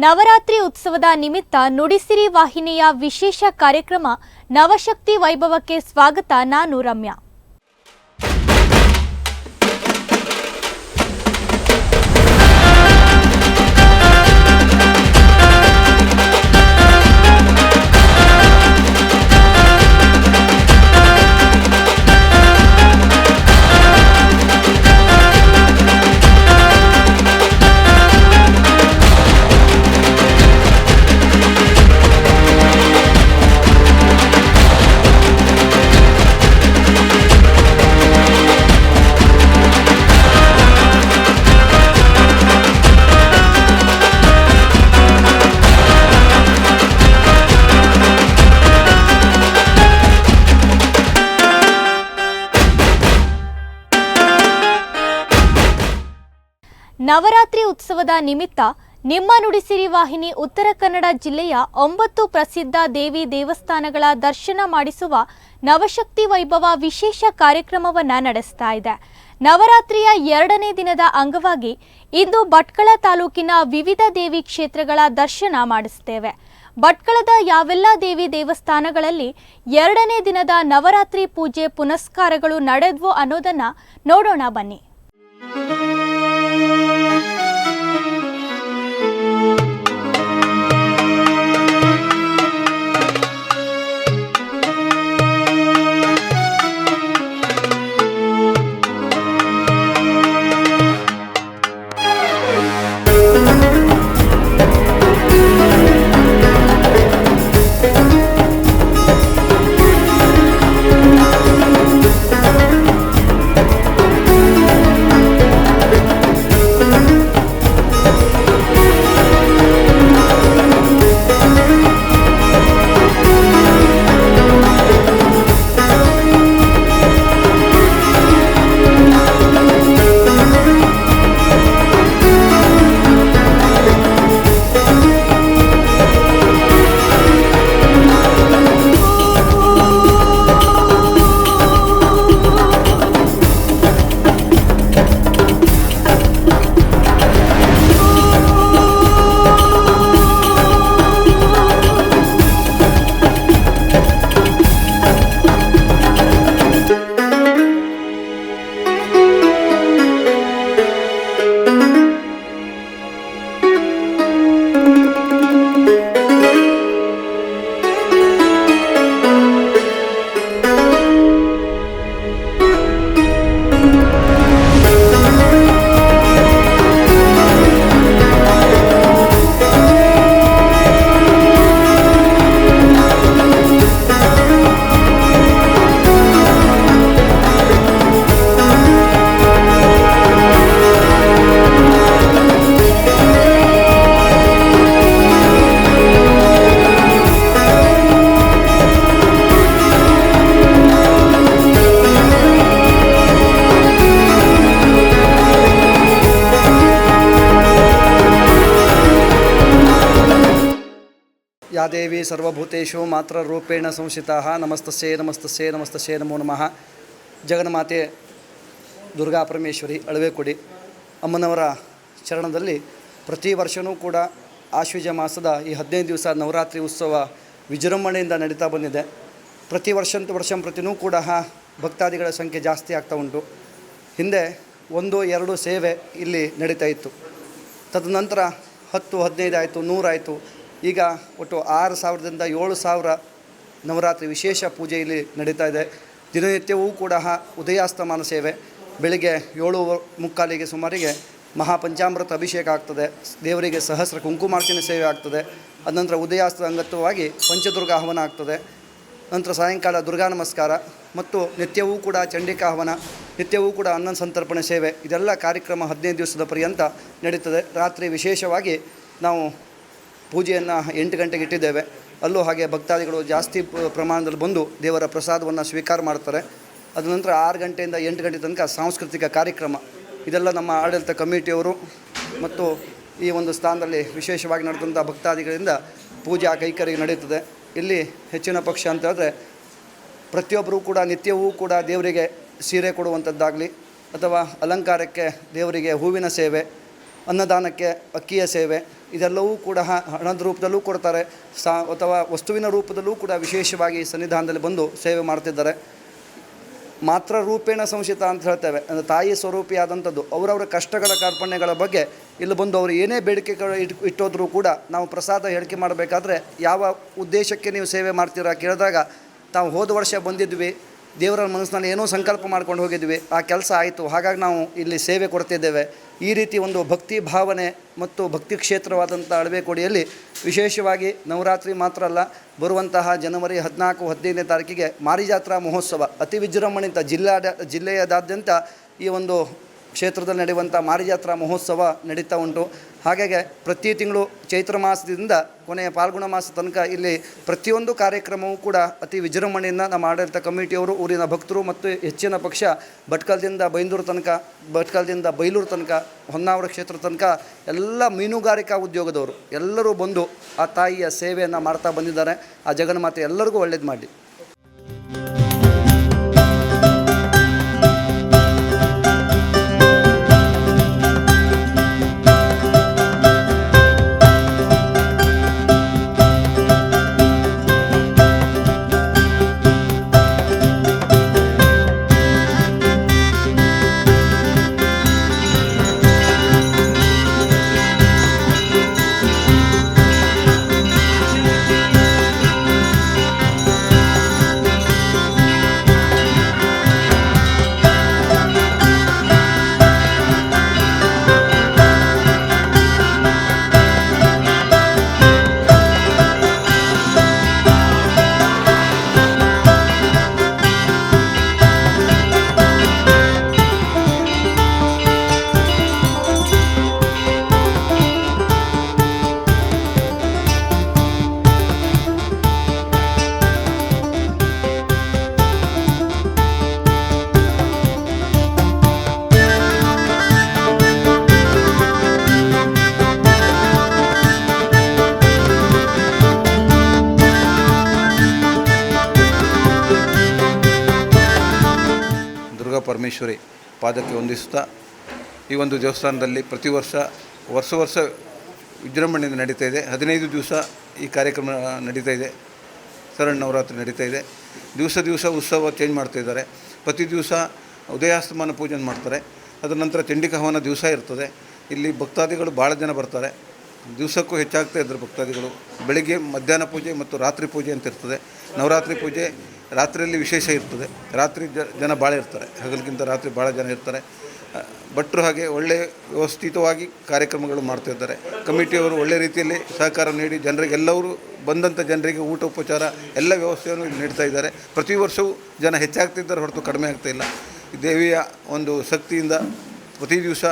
ನವರಾತ್ರಿ ಉತ್ಸವದ ನಿಮಿತ್ತ ನುಡಿಸಿರಿ ವಾಹಿನಿಯ ವಿಶೇಷ ಕಾರ್ಯಕ್ರಮ ನವಶಕ್ತಿ ವೈಭವಕ್ಕೆ ಸ್ವಾಗತ. ನಾನು ರಮ್ಯಾ. ನವರಾತ್ರಿ ಉತ್ಸವದ ನಿಮಿತ್ತ ನಿಮ್ಮ ನುಡಿಸಿರಿ ವಾಹಿನಿ ಉತ್ತರ ಕನ್ನಡ ಜಿಲ್ಲೆಯ 9 ಪ್ರಸಿದ್ಧ ದೇವಿ ದೇವಸ್ಥಾನಗಳ ದರ್ಶನ ಮಾಡಿಸುವ ನವಶಕ್ತಿ ವೈಭವ ವಿಶೇಷ ಕಾರ್ಯಕ್ರಮವನ್ನು ನಡೆಸ್ತಾ ಇದೆ. ನವರಾತ್ರಿಯ 2ನೇ ದಿನದ ಅಂಗವಾಗಿ ಇಂದು ಭಟ್ಕಳ ತಾಲೂಕಿನ ವಿವಿಧ ದೇವಿ ಕ್ಷೇತ್ರಗಳ ದರ್ಶನ ಮಾಡಿಸುತ್ತೇವೆ. ಭಟ್ಕಳದ ಯಾವೆಲ್ಲ ದೇವಿ ದೇವಸ್ಥಾನಗಳಲ್ಲಿ 2ನೇ ದಿನದ ನವರಾತ್ರಿ ಪೂಜೆ ಪುನಸ್ಕಾರಗಳು ನಡೆದ್ವು ಅನ್ನೋದನ್ನ ನೋಡೋಣ ಬನ್ನಿ. या देवी सर्वभूतेषु मात्र रूपेण संस्थिताः नमस्तस्यै नमस्तस्यै नमस्तस्यै नमो नमः. ಜಗನ್ಮಾತೆ ದುರ್ಗಾ ಪರಮೇಶ್ವರಿ ಅಳವೆಕೊಡಿ ಅಮ್ಮನವರ ಚರಣದಲ್ಲಿ ಪ್ರತಿ ವರ್ಷವೂ ಕೂಡ ಆಶ್ವೀಜ ಮಾಸದ ಈ 15 ದಿವಸ ನವರಾತ್ರಿ ಉತ್ಸವ ವಿಜೃಂಭಣೆಯಿಂದ ನಡೀತಾ ಬಂದಿದೆ. ಪ್ರತಿ ವರ್ಷಂಪ್ರತಿನೂ ಕೂಡ ಭಕ್ತಾದಿಗಳ ಸಂಖ್ಯೆ ಜಾಸ್ತಿ ಆಗ್ತಾ ಉಂಟು. ಹಿಂದೆ 1-2 ಸೇವೆ ಇಲ್ಲಿ ನಡೀತಾ ಇತ್ತು. ತದನಂತರ 10-15 ಆಯಿತು, 100 ಆಯಿತು. ಈಗ ಒಟ್ಟು 6,000ದಿಂದ 7,000 ನವರಾತ್ರಿ ವಿಶೇಷ ಪೂಜೆ ಇಲ್ಲಿ ನಡೀತಾ ಇದೆ. ದಿನನಿತ್ಯವೂ ಕೂಡ ಉದಯಾಸ್ತಮಾನ ಸೇವೆ ಬೆಳಿಗ್ಗೆ 7:45 ಸುಮಾರಿಗೆ ಮಹಾಪಂಚಾಮೃತ ಅಭಿಷೇಕ ಆಗ್ತದೆ. ದೇವರಿಗೆ ಸಹಸ್ರ ಕುಂಕುಮಾರ್ಚನೆ ಸೇವೆ ಆಗ್ತದೆ. ಅನಂತರ ಉದಯಾಸ್ತದ ಅಂಗತ್ವವಾಗಿ ಪಂಚದುರ್ಗಾ ಹವನ ಆಗ್ತದೆ. ನಂತರ ಸಾಯಂಕಾಲ ದುರ್ಗಾ ನಮಸ್ಕಾರ ಮತ್ತು ನಿತ್ಯವೂ ಕೂಡ ಚಂಡಿಕಾ ಹವನ, ನಿತ್ಯವೂ ಕೂಡ ಅನ್ನ ಸಂತರ್ಪಣೆ ಸೇವೆ, ಇದೆಲ್ಲ ಕಾರ್ಯಕ್ರಮ 15 ದಿವಸದ ಪರ್ಯಂತ ನಡೀತದೆ. ರಾತ್ರಿ ವಿಶೇಷವಾಗಿ ನಾವು ಪೂಜೆಯನ್ನು 8 ಗಂಟೆಗೆ ಇಟ್ಟಿದ್ದೇವೆ. ಅಲ್ಲೂ ಹಾಗೆ ಭಕ್ತಾದಿಗಳು ಜಾಸ್ತಿ ಪ್ರಮಾಣದಲ್ಲಿ ಬಂದು ದೇವರ ಪ್ರಸಾದವನ್ನು ಸ್ವೀಕಾರ ಮಾಡ್ತಾರೆ. ಅದ ನಂತರ 6 ಗಂಟೆಯಿಂದ 8 ಗಂಟೆ ತನಕ ಸಾಂಸ್ಕೃತಿಕ ಕಾರ್ಯಕ್ರಮ, ಇದೆಲ್ಲ ನಮ್ಮ ಆಡಳಿತ ಕಮಿಟಿಯವರು ಮತ್ತು ಈ ಒಂದು ಸ್ಥಾನದಲ್ಲಿ ವಿಶೇಷವಾಗಿ ನಡೆದಂಥ ಭಕ್ತಾದಿಗಳಿಂದ ಪೂಜಾ ಕೈಕರ್ಯ ನಡೀತದೆ. ಇಲ್ಲಿ ಹೆಚ್ಚಿನ ಪಕ್ಷ ಅಂತ ಹೇಳಿದ್ರೆ ಪ್ರತಿಯೊಬ್ಬರೂ ಕೂಡ ನಿತ್ಯವೂ ಕೂಡ ದೇವರಿಗೆ ಸೀರೆ ಕೊಡುವಂಥದ್ದಾಗಲಿ ಅಥವಾ ಅಲಂಕಾರಕ್ಕೆ ದೇವರಿಗೆ ಹೂವಿನ ಸೇವೆ, ಅನ್ನದಾನಕ್ಕೆ ಅಕ್ಕಿಯ ಸೇವೆ ಇದೆಲ್ಲವೂ ಕೂಡ ಹಣದ ರೂಪದಲ್ಲೂ ಕೊಡ್ತಾರೆ, ಅಥವಾ ವಸ್ತುವಿನ ರೂಪದಲ್ಲೂ ಕೂಡ ವಿಶೇಷವಾಗಿ ಸನ್ನಿಧಾನದಲ್ಲಿ ಬಂದು ಸೇವೆ ಮಾಡ್ತಿದ್ದಾರೆ. ಮಾತ್ರ ರೂಪೇಣ ಸಂಶಿತ ಅಂತ ಹೇಳ್ತೇವೆ, ಅಂದರೆ ತಾಯಿ ಸ್ವರೂಪಿಯಾದಂಥದ್ದು. ಅವರವರ ಕಷ್ಟಗಳ ಕಾರ್ಪಣ್ಯಗಳ ಬಗ್ಗೆ ಇಲ್ಲಿ ಬಂದು ಅವರು ಏನೇ ಬೇಡಿಕೆಗಳು ಇಟ್ಟೋದ್ರೂ ಕೂಡ ನಾವು ಪ್ರಸಾದ ಹೇಳಿಕೆ ಮಾಡಬೇಕಾದ್ರೆ ಯಾವ ಉದ್ದೇಶಕ್ಕೆ ನೀವು ಸೇವೆ ಮಾಡ್ತೀರಾ ಕೇಳಿದಾಗ ತಾವು ಹೋದ ವರ್ಷ ಬಂದಿದ್ವಿ, ದೇವರ ಮನಸ್ಸಿನಲ್ಲಿ ಏನೋ ಸಂಕಲ್ಪ ಮಾಡ್ಕೊಂಡು ಹೋಗಿದ್ವಿ, ಆ ಕೆಲಸ ಆಯಿತು, ಹಾಗಾಗಿ ನಾವು ಇಲ್ಲಿ ಸೇವೆ ಕೊಡ್ತಿದ್ದೇವೆ. ಈ ರೀತಿ ಒಂದು ಭಕ್ತಿ ಭಾವನೆ ಮತ್ತು ಭಕ್ತಿ ಕ್ಷೇತ್ರವಾದಂಥ ಅಳವೆಕೋಡಿಯಲ್ಲಿ ವಿಶೇಷವಾಗಿ ನವರಾತ್ರಿ ಮಾತ್ರ ಅಲ್ಲ, ಬರುವಂತಹ ಜನವರಿ 14-15ನೇ ತಾರೀಕಿಗೆ ಮಾರಿಜಾತ್ರಾ ಮಹೋತ್ಸವ ಅತಿ ವಿಜೃಂಭಣೆಯಿಂದ ಜಿಲ್ಲೆಯಾದ್ಯಂತ ಈ ಒಂದು ಕ್ಷೇತ್ರದಲ್ಲಿ ನಡೆಯುವಂಥ ಮಾರಿಜಾತ್ರಾ ಮಹೋತ್ಸವ ನಡೀತಾ ಉಂಟು. ಹಾಗಾಗಿ ಪ್ರತಿ ತಿಂಗಳು ಚೈತ್ರ ಮಾಸದಿಂದ ಕೊನೆಯ ಪಾಲ್ಗುಣ ಮಾಸ ತನಕ ಇಲ್ಲಿ ಪ್ರತಿಯೊಂದು ಕಾರ್ಯಕ್ರಮವೂ ಕೂಡ ಅತಿ ವಿಜೃಂಭಣೆಯಿಂದ ನಮ್ಮ ಆಡಳಿತ ಕಮಿಟಿಯವರು, ಊರಿನ ಭಕ್ತರು ಮತ್ತು ಹೆಚ್ಚಿನ ಪಕ್ಷ ಭಟ್ಕಳದಿಂದ ಬೈಲೂರು ತನಕ ಹೊನ್ನಾವರ ಕ್ಷೇತ್ರ ತನಕ ಎಲ್ಲ ಮೀನುಗಾರಿಕಾ ಉದ್ಯೋಗದವರು ಎಲ್ಲರೂ ಬಂದು ಆ ತಾಯಿಯ ಸೇವೆಯನ್ನು ಮಾಡ್ತಾ ಬಂದಿದ್ದಾರೆ. ಆ ಜಗನ್ಮಾತೆ ಎಲ್ಲರಿಗೂ ಒಳ್ಳೇದು ಮಾಡಲಿ. ಪರಮೇಶ್ವರಿ ಪಾದಕ್ಕೆ ವಂದಿಸುತ್ತಾ, ಈ ಒಂದು ದೇವಸ್ಥಾನದಲ್ಲಿ ಪ್ರತಿ ವರ್ಷ ವಿಜೃಂಭಣೆಯಿಂದ ನಡೀತಾ ಇದೆ. 15 ದಿವಸ ಈ ಕಾರ್ಯಕ್ರಮ ನಡೀತಾ ಇದೆ. ಶರಣ ನವರಾತ್ರಿ ನಡೀತಾ ಇದೆ. ದಿವಸ ಉತ್ಸವ ಚೇಂಜ್ ಮಾಡ್ತಾಯಿದ್ದಾರೆ. ಪ್ರತಿ ದಿವಸ ಉದಯಾಸ್ತಮಾನ ಪೂಜೆ ಮಾಡ್ತಾರೆ. ಅದರ ನಂತರ ಚಂಡಿಕಾ ಹವನ ದಿವಸ ಇರ್ತದೆ. ಇಲ್ಲಿ ಭಕ್ತಾದಿಗಳು ಭಾಳ ಜನ ಬರ್ತಾರೆ. ದಿವಸಕ್ಕೂ ಹೆಚ್ಚಾಗ್ತಾ ಇದ್ದಾರೆ ಭಕ್ತಾದಿಗಳು. ಬೆಳಗ್ಗೆ ಮಧ್ಯಾಹ್ನ ಪೂಜೆ ಮತ್ತು ರಾತ್ರಿ ಪೂಜೆ ಅಂತ ಇರ್ತದೆ. ನವರಾತ್ರಿ ಪೂಜೆ ರಾತ್ರಿಯಲ್ಲಿ ವಿಶೇಷ ಇರ್ತದೆ. ರಾತ್ರಿ ಜನ ಭಾಳ ಇರ್ತಾರೆ, ಹಗಲಿಗಿಂತ ರಾತ್ರಿ ಭಾಳ ಜನ ಇರ್ತಾರೆ. ಭಟ್ರು ಹಾಗೆ ಒಳ್ಳೆ ವ್ಯವಸ್ಥಿತವಾಗಿ ಕಾರ್ಯಕ್ರಮಗಳು ಮಾಡ್ತಾಯಿದ್ದಾರೆ. ಕಮಿಟಿಯವರು ಒಳ್ಳೆ ರೀತಿಯಲ್ಲಿ ಸಹಕಾರ ನೀಡಿ ಜನರಿಗೆಲ್ಲರೂ ಬಂದಂಥ ಜನರಿಗೆ ಊಟ ಉಪಚಾರ ಎಲ್ಲ ವ್ಯವಸ್ಥೆಯನ್ನು ಇಲ್ಲಿ ನೀಡ್ತಾ ಇದ್ದಾರೆ. ಪ್ರತಿ ವರ್ಷವೂ ಜನ ಹೆಚ್ಚಾಗ್ತಿದ್ದಾರೆ ಹೊರತು ಕಡಿಮೆ ಆಗ್ತಾಯಿಲ್ಲ. ದೇವಿಯ ಒಂದು ಶಕ್ತಿಯಿಂದ ಪ್ರತಿ ದಿವಸ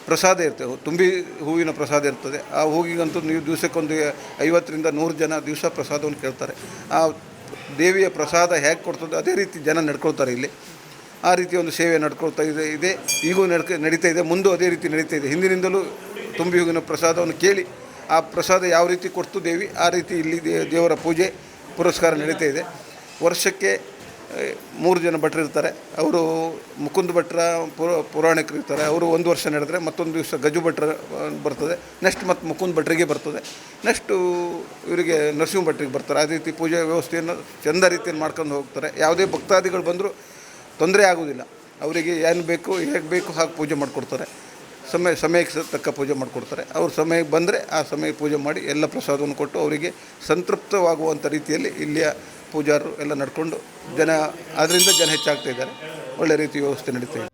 ಪ್ರಸಾದ ಇರ್ತದೆ. ತುಂಬಿ ಹೂವಿನ ಪ್ರಸಾದ ಇರ್ತದೆ. ಆ ಹೂವಿಗಂತೂ ನೀವು ದಿವಸಕ್ಕೊಂದು 50ರಿಂದ 100 ಜನ ದಿವಸ ಪ್ರಸಾದವನ್ನು ಕೇಳ್ತಾರೆ. ಆ ದೇವಿಯ ಪ್ರಸಾದ ಹೇಗೆ ಕೊಡ್ತದೆ ಅದೇ ರೀತಿ ಜನ ನಡ್ಕೊಳ್ತಾರೆ ಇಲ್ಲಿ. ಆ ರೀತಿ ಒಂದು ಸೇವೆ ನಡ್ಕೊಳ್ತಾ ಇದೆ. ಈಗೂ ನಡೀತಾ ಇದೆ, ಮುಂದೂ ಅದೇ ರೀತಿ ನಡೀತಾ ಇದೆ. ಹಿಂದಿನಿಂದಲೂ ತುಂಬಿ ಹೂವಿನ ಪ್ರಸಾದವನ್ನು ಕೇಳಿ ಆ ಪ್ರಸಾದ ಯಾವ ರೀತಿ ಕೊಡ್ತು ದೇವಿ, ಆ ರೀತಿ ಇಲ್ಲಿ ದೇವರ ಪೂಜೆ ಪುರಸ್ಕಾರ ನಡೀತಾ ಇದೆ. ವರ್ಷಕ್ಕೆ 3 ಜನ ಭಟ್ರು ಇರ್ತಾರೆ. ಅವರು ಮುಕುಂದ ಭಟ್ರ ಪುರಾಣಿಕರು ಇರ್ತಾರೆ. ಅವರು 1 ವರ್ಷ ನಡೆದರೆ ಮತ್ತೊಂದು ದಿವಸ ಗಜು ಭಟ್ರ ಬರ್ತದೆ. ನೆಕ್ಸ್ಟ್ ಮತ್ತು ಮುಕುಂದ ಭಟ್ರಿಗೆ ಬರ್ತದೆ. ನೆಕ್ಸ್ಟು ಇವರಿಗೆ ನರಸಿಂಹ ಭಟ್ರಿಗೆ ಬರ್ತಾರೆ. ಅದೇ ರೀತಿ ಪೂಜೆ ವ್ಯವಸ್ಥೆಯನ್ನು ಚೆಂದ ರೀತಿಯಲ್ಲಿ ಮಾಡ್ಕೊಂಡು ಹೋಗ್ತಾರೆ. ಯಾವುದೇ ಭಕ್ತಾದಿಗಳು ಬಂದರೂ ತೊಂದರೆ ಆಗೋದಿಲ್ಲ. ಅವರಿಗೆ ಏನು ಬೇಕು ಹೇಗೆ ಬೇಕು ಹಾಗೆ ಪೂಜೆ ಮಾಡಿಕೊಡ್ತಾರೆ. ಸಮಯಕ್ಕೆ ತಕ್ಕ ಪೂಜೆ ಮಾಡಿಕೊಡ್ತಾರೆ. ಅವ್ರ ಸಮಯಕ್ಕೆ ಬಂದರೆ ಆ ಸಮಯಕ್ಕೆ ಪೂಜೆ ಮಾಡಿ ಎಲ್ಲ ಪ್ರಸಾದವನ್ನು ಕೊಟ್ಟು ಅವರಿಗೆ ಸಂತೃಪ್ತವಾಗುವಂಥ ರೀತಿಯಲ್ಲಿ ಇಲ್ಲಿಯ ಪೂಜಾರರು ಎಲ್ಲ ನಡ್ಕೊಂಡು ಅದರಿಂದ ಜನ ಹೆಚ್ಚಾಗ್ತಾ ಇದ್ದಾರೆ. ಒಳ್ಳೆ ರೀತಿ ವ್ಯವಸ್ಥೆ ನಡೀತಾ ಇದೆ.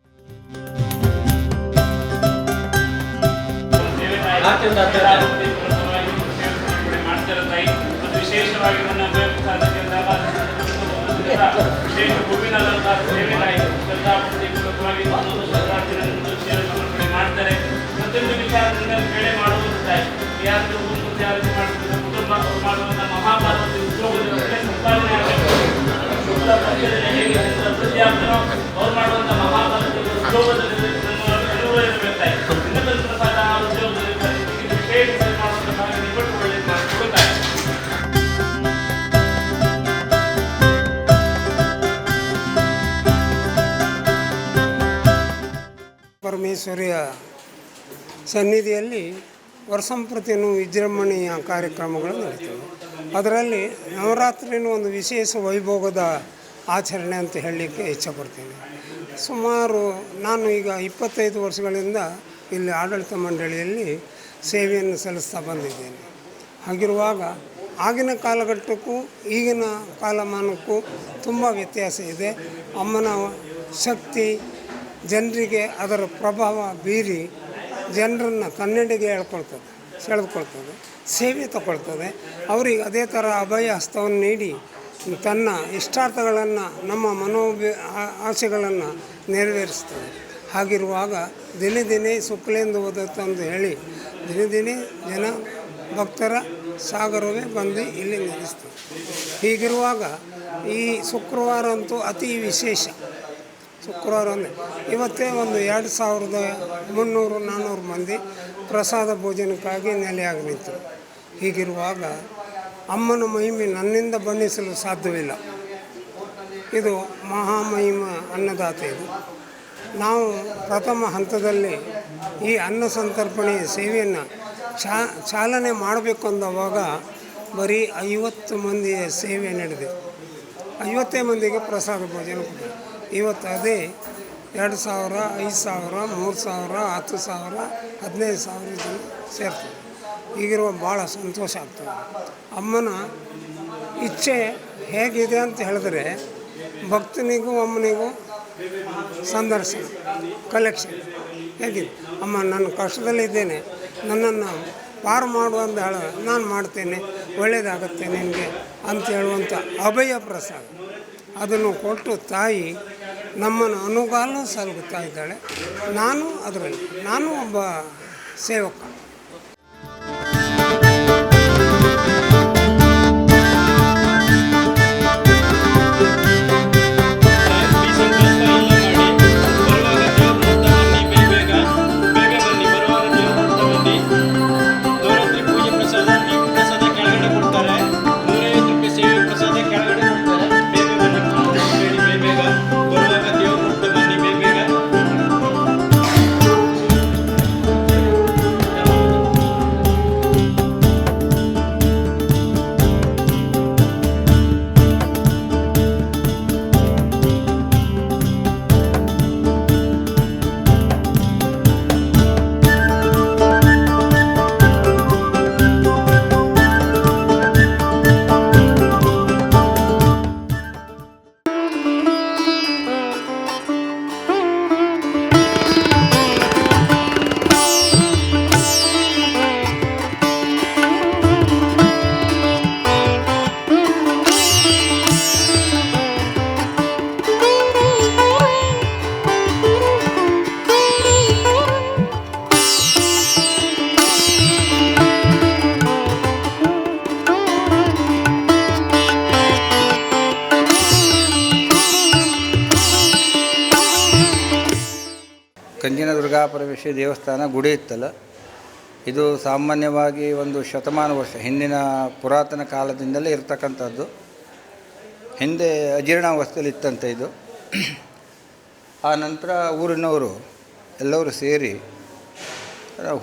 ಪರಮೇಶ್ವರಿಯ ಸನ್ನಿಧಿಯಲ್ಲಿ ವರ್ಷಂಪ್ರತಿಯೂ ವಿಜೃಂಭಣೆಯ ಕಾರ್ಯಕ್ರಮಗಳು ನಡೀತವೆ. ಅದರಲ್ಲಿ ನವರಾತ್ರಿನೂ ಒಂದು ವಿಶೇಷ ವೈಭೋಗದ ಆಚರಣೆ ಅಂತ ಹೇಳಲಿಕ್ಕೆ ಇಚ್ಛೆಪಡ್ತೀನಿ. ಸುಮಾರು ನಾನು ಈಗ 25 ವರ್ಷಗಳಿಂದ ಇಲ್ಲಿ ಆಡಳಿತ ಮಂಡಳಿಯಲ್ಲಿ ಸೇವೆಯನ್ನು ಸಲ್ಲಿಸ್ತಾ ಬಂದಿದ್ದೇನೆ. ಹಾಗಿರುವಾಗ ಆಗಿನ ಕಾಲಘಟ್ಟಕ್ಕೂ ಈಗಿನ ಕಾಲಮಾನಕ್ಕೂ ತುಂಬ ವ್ಯತ್ಯಾಸ ಇದೆ. ಅಮ್ಮನ ಶಕ್ತಿ ಜನರಿಗೆ ಅದರ ಪ್ರಭಾವ ಬೀರಿ ಜನರನ್ನು ತನ್ನೆಡೆಗೆ ಸೆಳೆದುಕೊಳ್ತದೆ, ಸೇವೆ ತಗೊಳ್ತದೆ. ಅವರಿಗೆ ಅದೇ ಥರ ಅಭಯ ಹಸ್ತವನ್ನು ನೀಡಿ ತನ್ನ ಇಷ್ಟಾರ್ಥಗಳನ್ನು, ನಮ್ಮ ಆಸೆಗಳನ್ನು ನೆರವೇರಿಸ್ತದೆ. ಹಾಗಿರುವಾಗ ದಿನೇ ದಿನೇ ಶುಕ್ಲೇಂದು ಓದತ್ತಂದು ಹೇಳಿ ದಿನೇ ಜನ ಭಕ್ತರ ಸಾಗರವೇ ಬಂದು ಇಲ್ಲಿ ನೆಲೆಸ್ತದೆ. ಹೀಗಿರುವಾಗ ಈ ಶುಕ್ರವಾರ ಅಂತೂ ಅತಿ ವಿಶೇಷ. ಶುಕ್ರವಾರ ಅಂದರೆ ಇವತ್ತೇ ಒಂದು 2300-400 ಮಂದಿ ಪ್ರಸಾದ ಭೋಜನಕ್ಕಾಗಿ ನೆಲೆಯಾಗಿ ನಿಂತರು. ಹೀಗಿರುವಾಗ ಅಮ್ಮನ ಮಹಿಮೆ ನನ್ನಿಂದ ಬಣ್ಣಿಸಲು ಸಾಧ್ಯವಿಲ್ಲ. ಇದು ಮಹಾಮಹಿಮ ಅನ್ನದಾತ. ಇದು ನಾವು ಪ್ರಥಮ ಹಂತದಲ್ಲಿ ಈ ಅನ್ನ ಸಂತರ್ಪಣೆಯ ಸೇವೆಯನ್ನು ಚಾಲನೆ ಮಾಡಬೇಕು ಅಂದವಾಗ ಬರೀ 50 ಮಂದಿಯ ಸೇವೆ ನಡೆದಿದೆ. 50 ಮಂದಿಗೆ ಪ್ರಸಾದ ಭೋಜನ ಕೊಟ್ಟರು. ಇವತ್ತು ಅದೇ 2000, 5000, 3000, 10,000, 15,000 ಜನ ಸೇರ್ತಾರೆ. ಈಗಿರುವ ಭಾಳ ಸಂತೋಷ ಆಗ್ತದೆ. ಅಮ್ಮನ ಇಚ್ಛೆ ಹೇಗಿದೆ ಅಂತ ಹೇಳಿದ್ರೆ ಭಕ್ತನಿಗೂ ಅಮ್ಮನಿಗೂ ಸಂದರ್ಶನ, ಕಲೆಕ್ಷನ್ ಹೇಗಿದೆ. ಅಮ್ಮ ನಾನು ಕಷ್ಟದಲ್ಲಿದ್ದೇನೆ, ನನ್ನನ್ನು ಪಾರು ಮಾಡುವಂತ ಹೇಳ, ನಾನು ಮಾಡ್ತೇನೆ, ಒಳ್ಳೆಯದಾಗತ್ತೆ ನಿನಗೆ ಅಂತ ಹೇಳುವಂಥ ಅಭಯ ಪ್ರಸಾದ ಅದನ್ನು ಕೊಟ್ಟು ತಾಯಿ ನಮ್ಮನ್ನು ಅನುಗಾಲ ಸಲಗುತ್ತಾ ಇದ್ದಾಳೆ. ನಾನು ಒಬ್ಬ ಸೇವಕ. ಕಂಚಿನ ದುರ್ಗಾ ಪರಮೇಶ್ವರಿ ದೇವಸ್ಥಾನ ಗುಡಿ ಇತ್ತಲ್ಲ, ಇದು ಸಾಮಾನ್ಯವಾಗಿ ಒಂದು ಶತಮಾನ ವರ್ಷ ಹಿಂದಿನ ಪುರಾತನ ಕಾಲದಿಂದಲೇ ಇರ್ತಕ್ಕಂಥದ್ದು. ಹಿಂದೆ ಅಜೀರ್ಣಾವಸ್ಥೆಯಲ್ಲಿ ಇತ್ತಂತೆ ಇದು. ಆ ನಂತರ ಊರಿನವರು ಎಲ್ಲರೂ ಸೇರಿ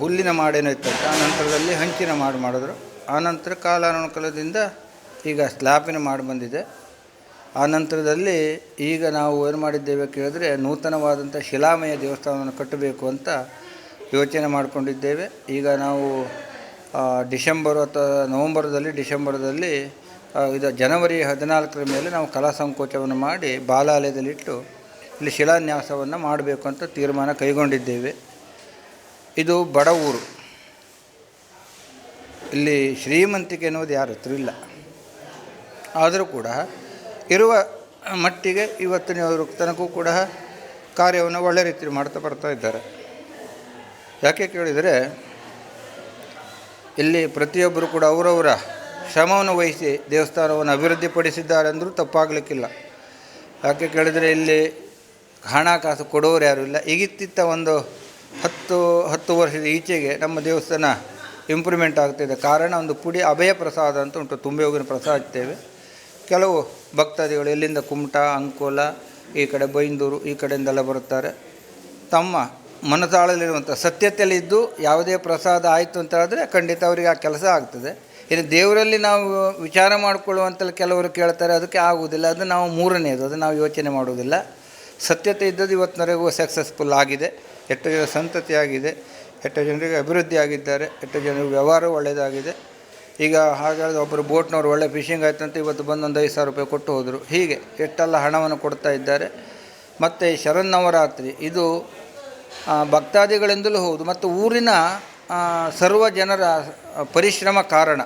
ಹುಲ್ಲಿನ ಮಾಡೇನೋ ಇತ್ತಂತೆ. ಆ ನಂತರದಲ್ಲಿ ಹಂಚಿನ ಮಾಡಿದ್ರು. ಆ ನಂತರ ಕಾಲಾನುಕಾಲದಿಂದ ಈಗ ಸ್ಲ್ಯಾಪಿನ ಮಾಡಿ ಬಂದಿದೆ. ಆ ನಂತರದಲ್ಲಿ ಈಗ ನಾವು ಏನು ಮಾಡಿದ್ದೇವೆ ಕೇಳಿದ್ರೆ ನೂತನವಾದಂಥ ಶಿಲಾಮಯ ದೇವಸ್ಥಾನವನ್ನು ಕಟ್ಟಬೇಕು ಅಂತ ಯೋಚನೆ ಮಾಡಿಕೊಂಡಿದ್ದೇವೆ. ಈಗ ನಾವು ಡಿಸೆಂಬರ್ ಅಥವಾ ಡಿಸೆಂಬರ್ದಲ್ಲಿ ಇದು ಜನವರಿ 14ರ ಮೇಲೆ ನಾವು ಕಲಾ ಸಂಕೋಚವನ್ನು ಮಾಡಿ ಬಾಲಾಲಯದಲ್ಲಿಟ್ಟು ಇಲ್ಲಿ ಶಿಲಾನ್ಯಾಸವನ್ನು ಮಾಡಬೇಕು ಅಂತ ತೀರ್ಮಾನ ಕೈಗೊಂಡಿದ್ದೇವೆ. ಇದು ಬಡ ಊರು, ಇಲ್ಲಿ ಶ್ರೀಮಂತಿಕೆ ಅನ್ನೋದು ಯಾರ ಹತ್ರ ಇಲ್ಲ. ಆದರೂ ಕೂಡ ಇರುವ ಮಟ್ಟಿಗೆ ಇವತ್ತಿನ ತನಕೂ ಕೂಡ ಕಾರ್ಯವನ್ನು ಒಳ್ಳೆ ರೀತಿಯಲ್ಲಿ ಮಾಡ್ತಾ ಬರ್ತಾ ಇದ್ದಾರೆ. ಯಾಕೆ ಕೇಳಿದರೆ ಇಲ್ಲಿ ಪ್ರತಿಯೊಬ್ಬರು ಕೂಡ ಅವರವರ ಶ್ರಮವನ್ನು ವಹಿಸಿ ದೇವಸ್ಥಾನವನ್ನು ಅಭಿವೃದ್ಧಿಪಡಿಸಿದ್ದಾರೆ ಅಂದರೂ ತಪ್ಪಾಗಲಿಕ್ಕಿಲ್ಲ. ಯಾಕೆ ಕೇಳಿದರೆ ಇಲ್ಲಿ ಹಣಕಾಸು ಕೊಡೋರು ಯಾರೂ ಇಲ್ಲ. ಈಗಿತ್ತಿತ್ತ ಒಂದು 10 ವರ್ಷದ ಈಚೆಗೆ ನಮ್ಮ ದೇವಸ್ಥಾನ ಇಂಪ್ರೂವ್ಮೆಂಟ್ ಆಗ್ತಾಯಿದೆ. ಕಾರಣ ಒಂದು ಪುಡಿ ಅಭಯ ಪ್ರಸಾದ ಅಂತ ಉಂಟು, ತುಂಬೆ ಹೋಗಿನ ಪ್ರಸಾದ ಇರ್ತೇವೆ. ಕೆಲವು ಭಕ್ತಾದಿಗಳು ಎಲ್ಲಿಂದ ಕುಮಟಾ, ಅಂಕೋಲ, ಈ ಕಡೆ ಬೈಂದೂರು ಈ ಕಡೆಯಿಂದೆಲ್ಲ ಬರುತ್ತಾರೆ. ತಮ್ಮ ಮನತಾಳಲಿರುವಂಥ ಸತ್ಯತೆಯಲ್ಲಿದ್ದು ಯಾವುದೇ ಪ್ರಸಾದ ಆಯಿತು ಅಂತ ಹೇಳಿದ್ರೆ ಖಂಡಿತ ಅವರಿಗೆ ಆ ಕೆಲಸ ಆಗ್ತದೆ. ಇನ್ನು ದೇವರಲ್ಲಿ ನಾವು ವಿಚಾರ ಮಾಡಿಕೊಳ್ಳುವಂತಲ್ಲಿ ಕೆಲವರು ಕೇಳ್ತಾರೆ, ಅದಕ್ಕೆ ಆಗುವುದಿಲ್ಲ. ಅದು ನಾವು ಮೂರನೇದು, ಅದು ನಾವು ಯೋಚನೆ ಮಾಡುವುದಿಲ್ಲ. ಸತ್ಯತೆ ಇದ್ದದ್ದು ಇವತ್ತಿನವರೆಗೂ ಸಕ್ಸಸ್ಫುಲ್ ಆಗಿದೆ. ಎಷ್ಟು ಜನ ಸಂತತಿ ಆಗಿದೆ, ಎಷ್ಟು ಜನರಿಗೆ ಅಭಿವೃದ್ಧಿ ಆಗಿದ್ದಾರೆ, ಎಷ್ಟು ಜನರಿಗೆ ವ್ಯವಹಾರ ಒಳ್ಳೆಯದಾಗಿದೆ. ಈಗ ಹಾಗಾದ್ರೆ ಒಬ್ಬರು ಬೋಟ್ನವ್ರು ಒಳ್ಳೆ ಫಿಶಿಂಗ್ ಆಯ್ತು ಅಂತ ಇವತ್ತು ಬಂದು ಒಂದು 5,000 ರೂಪಾಯಿ ಕೊಟ್ಟು ಹೋದರು. ಹೀಗೆ ಎಷ್ಟೆಲ್ಲ ಹಣವನ್ನು ಕೊಡ್ತಾ ಇದ್ದಾರೆ. ಮತ್ತು ಶರನ್ನವರಾತ್ರಿ ಇದು ಭಕ್ತಾದಿಗಳಿಂದಲೂ ಹೌದು, ಮತ್ತು ಊರಿನ ಸರ್ವ ಜನರ ಪರಿಶ್ರಮ ಕಾರಣ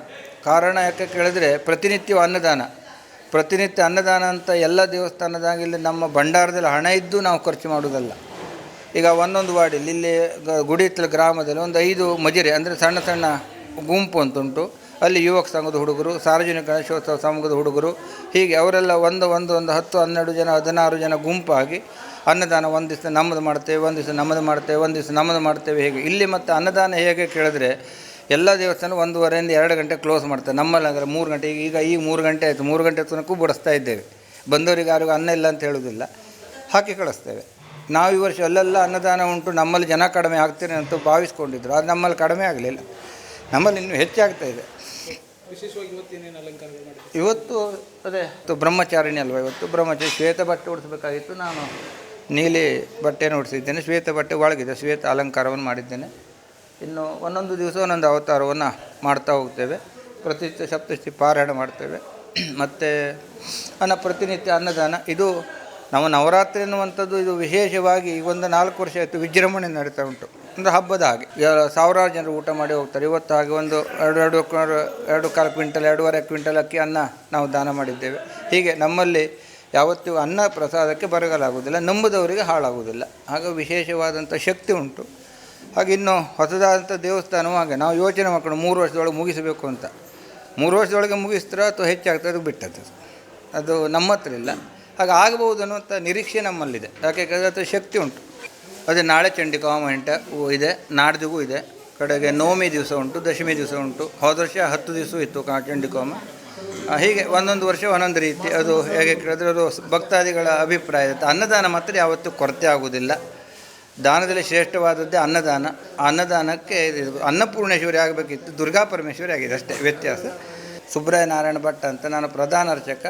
ಯಾಕೆ ಕೇಳಿದರೆ ಪ್ರತಿನಿತ್ಯ ಅನ್ನದಾನ ಅಂತ ಎಲ್ಲ ದೇವಸ್ಥಾನದಾಗ ಇಲ್ಲಿ ನಮ್ಮ ಭಂಡಾರದಲ್ಲಿ ಹಣ ಇದ್ದು ನಾವು ಖರ್ಚು ಮಾಡೋದಲ್ಲ. ಈಗ ಒಂದೊಂದು ವಾರ್ಡಲ್ಲಿ ಇಲ್ಲಿ ಗುಡಿತ್ತಲ ಗ್ರಾಮದಲ್ಲಿ ಒಂದು 5 ಮಜಿರೆ ಅಂದರೆ ಸಣ್ಣ ಸಣ್ಣ ಗುಂಪು ಅಂತುಂಟು. ಅಲ್ಲಿ ಯುವಕ ಸಂಘದ ಹುಡುಗರು, ಸಾರ್ವಜನಿಕ ಗಣೇಶೋತ್ಸವ ಸಂಘದ ಹುಡುಗರು, ಹೀಗೆ ಅವರೆಲ್ಲ ಒಂದು 10-12 ಜನ 16 ಜನ ಗುಂಪಾಗಿ ಅನ್ನದಾನ ಒಂದು ದಿವಸ ನಮ್ಮದು ಮಾಡ್ತೇವೆ, ಒಂದು ದಿವಸ ನಮ್ಮದು ಮಾಡ್ತೇವೆ, ಒಂದು ದಿವಸ ನಮ್ಮದು ಮಾಡ್ತೇವೆ. ಹೇಗೆ ಇಲ್ಲಿ ಮತ್ತು ಅನ್ನದಾನ ಹೇಗೆ ಕೇಳಿದ್ರೆ ಎಲ್ಲ ದೇವಸ್ಥಾನ 1:30 2 ಗಂಟೆ ಕ್ಲೋಸ್ ಮಾಡ್ತಾರೆ. ನಮ್ಮಲ್ಲಿ ಅಂದರೆ 3 ಗಂಟೆ. ಈಗ 3 ಗಂಟೆ ಆಯಿತು, 3 ಗಂಟೆ ತನಕ ಬಡಿಸ್ತಾ ಇದ್ದೇವೆ. ಬಂದವರಿಗೆ ಯಾರಿಗೂ ಅನ್ನ ಇಲ್ಲ ಅಂತ ಹೇಳೋದಿಲ್ಲ, ಹಾಕಿ ಕಳಿಸ್ತೇವೆ. ನಾವು ಈ ವರ್ಷ ಅಲ್ಲೆಲ್ಲ ಅನ್ನದಾನ ಉಂಟು, ನಮ್ಮಲ್ಲಿ ಜನ ಕಡಿಮೆ ಆಗ್ತೀರಿ ಅಂತ ಭಾವಿಸ್ಕೊಂಡಿದ್ರು. ಅದು ನಮ್ಮಲ್ಲಿ ಕಡಿಮೆ ಆಗಲಿಲ್ಲ, ನಮ್ಮಲ್ಲಿ ಇನ್ನೂ ಹೆಚ್ಚಾಗ್ತಾ ಇದೆ. ಇವತ್ತು ಅದೇ ಬ್ರಹ್ಮಚಾರಿಣಿ ಅಲ್ವ, ಇವತ್ತು ಬ್ರಹ್ಮಚಾರಿ ಶ್ವೇತ ಬಟ್ಟೆ ಉಡಿಸ್ಬೇಕಾಗಿತ್ತು. ನಾನು ನೀಲಿ ಬಟ್ಟೆಯನ್ನು ಉಡಿಸಿದ್ದೇನೆ, ಶ್ವೇತ ಬಟ್ಟೆ ಒಳಗಿದೆ, ಶ್ವೇತ ಅಲಂಕಾರವನ್ನು ಮಾಡಿದ್ದೇನೆ. ಇನ್ನು ಒಂದೊಂದು ದಿವಸ ಒಂದೊಂದು ಅವತಾರವನ್ನು ಮಾಡ್ತಾ ಹೋಗ್ತೇವೆ. ಪ್ರತಿನಿತ್ಯ ಸಪ್ತಶ್ರೀ ಪಾರಾಯಣ ಮಾಡ್ತೇವೆ. ಮತ್ತು ಪ್ರತಿನಿತ್ಯ ಅನ್ನದಾನ. ಇದು ನಮ್ಮ ನವರಾತ್ರಿ ಅನ್ನುವಂಥದ್ದು ಇದು ವಿಶೇಷವಾಗಿ ಈಗ ಒಂದು 4 ವರ್ಷ ಆಯಿತು ವಿಜೃಂಭಣೆ ನಡೀತಾ ಉಂಟು. ಅಂದರೆ ಹಬ್ಬದ ಹಾಗೆ ಸಾವಿರಾರು ಜನರು ಊಟ ಮಾಡಿ ಹೋಗ್ತಾರೆ. ಇವತ್ತು ಹಾಗೆ ಒಂದು 2.25 ಕ್ವಿಂಟಲ್ 2.5 ಕ್ವಿಂಟಲ್ ಅಕ್ಕಿ ಅನ್ನ ನಾವು ದಾನ ಮಾಡಿದ್ದೇವೆ. ಹೀಗೆ ನಮ್ಮಲ್ಲಿ ಯಾವತ್ತೂ ಅನ್ನ ಪ್ರಸಾದಕ್ಕೆ ಬರಗಾಲಾಗುವುದಿಲ್ಲ, ನಂಬುದವರಿಗೆ ಹಾಳಾಗುವುದಿಲ್ಲ. ಹಾಗೆ ವಿಶೇಷವಾದಂಥ ಶಕ್ತಿ ಉಂಟು. ಹಾಗೆ ಇನ್ನು ಹೊಸದಾದಂಥ ದೇವಸ್ಥಾನವೂ ಹಾಗೆ ನಾವು ಯೋಚನೆ ಮಾಡ್ಕೊಂಡು 3 ವರ್ಷದೊಳಗೆ ಮುಗಿಸಬೇಕು ಅಂತ. 3 ವರ್ಷದೊಳಗೆ ಮುಗಿಸ್ತಾರೆ ಅಥವಾ ಹೆಚ್ಚಾಗ್ತದೆ, ಅದು ಬಿಟ್ಟದ್ದು. ಅದು ನಮ್ಮ ಹತ್ರ ಇಲ್ಲ. ಹಾಗೆ ಆಗಬಹುದು ಅನ್ನುವಂಥ ನಿರೀಕ್ಷೆ ನಮ್ಮಲ್ಲಿದೆ. ಯಾಕೆ ಅದು ಶಕ್ತಿ ಉಂಟು. ಅದೇ ನಾಳೆ ಚಂಡಿಕಾಮ ಇದೆ, ನಾಡ್ದಿಗೂ ಇದೆ. ಕಡೆಗೆ ನವಮಿ ದಿವಸ ಉಂಟು, ದಶಮಿ ದಿವಸ ಉಂಟು. ಹೋದ ವರ್ಷ 10 ದಿವಸ ಇತ್ತು ಚಂಡಿಕಾಮ. ಹೀಗೆ ಒಂದೊಂದು ವರ್ಷ ಒಂದೊಂದು ರೀತಿ. ಅದು ಹೇಗೆ ಕೇಳಿದ್ರೆ ಅದು ಭಕ್ತಾದಿಗಳ ಅಭಿಪ್ರಾಯ ಇರುತ್ತೆ. ಅನ್ನದಾನ ಮಾತ್ರ ಯಾವತ್ತೂ ಕೊರತೆ ಆಗುವುದಿಲ್ಲ. ದಾನದಲ್ಲಿ ಶ್ರೇಷ್ಠವಾದದ್ದೇ ಅನ್ನದಾನ. ಆ ಅನ್ನದಾನಕ್ಕೆ ಅನ್ನಪೂರ್ಣೇಶ್ವರಿ ಆಗಬೇಕಿತ್ತು, ದುರ್ಗಾ ಪರಮೇಶ್ವರಿ ಆಗಿದೆ, ಅಷ್ಟೇ ವ್ಯತ್ಯಾಸ. ಸುಬ್ರಾಯ ನಾರಾಯಣ ಭಟ್ ಅಂತ, ನಾನು ಪ್ರಧಾನ ಅರ್ಚಕ.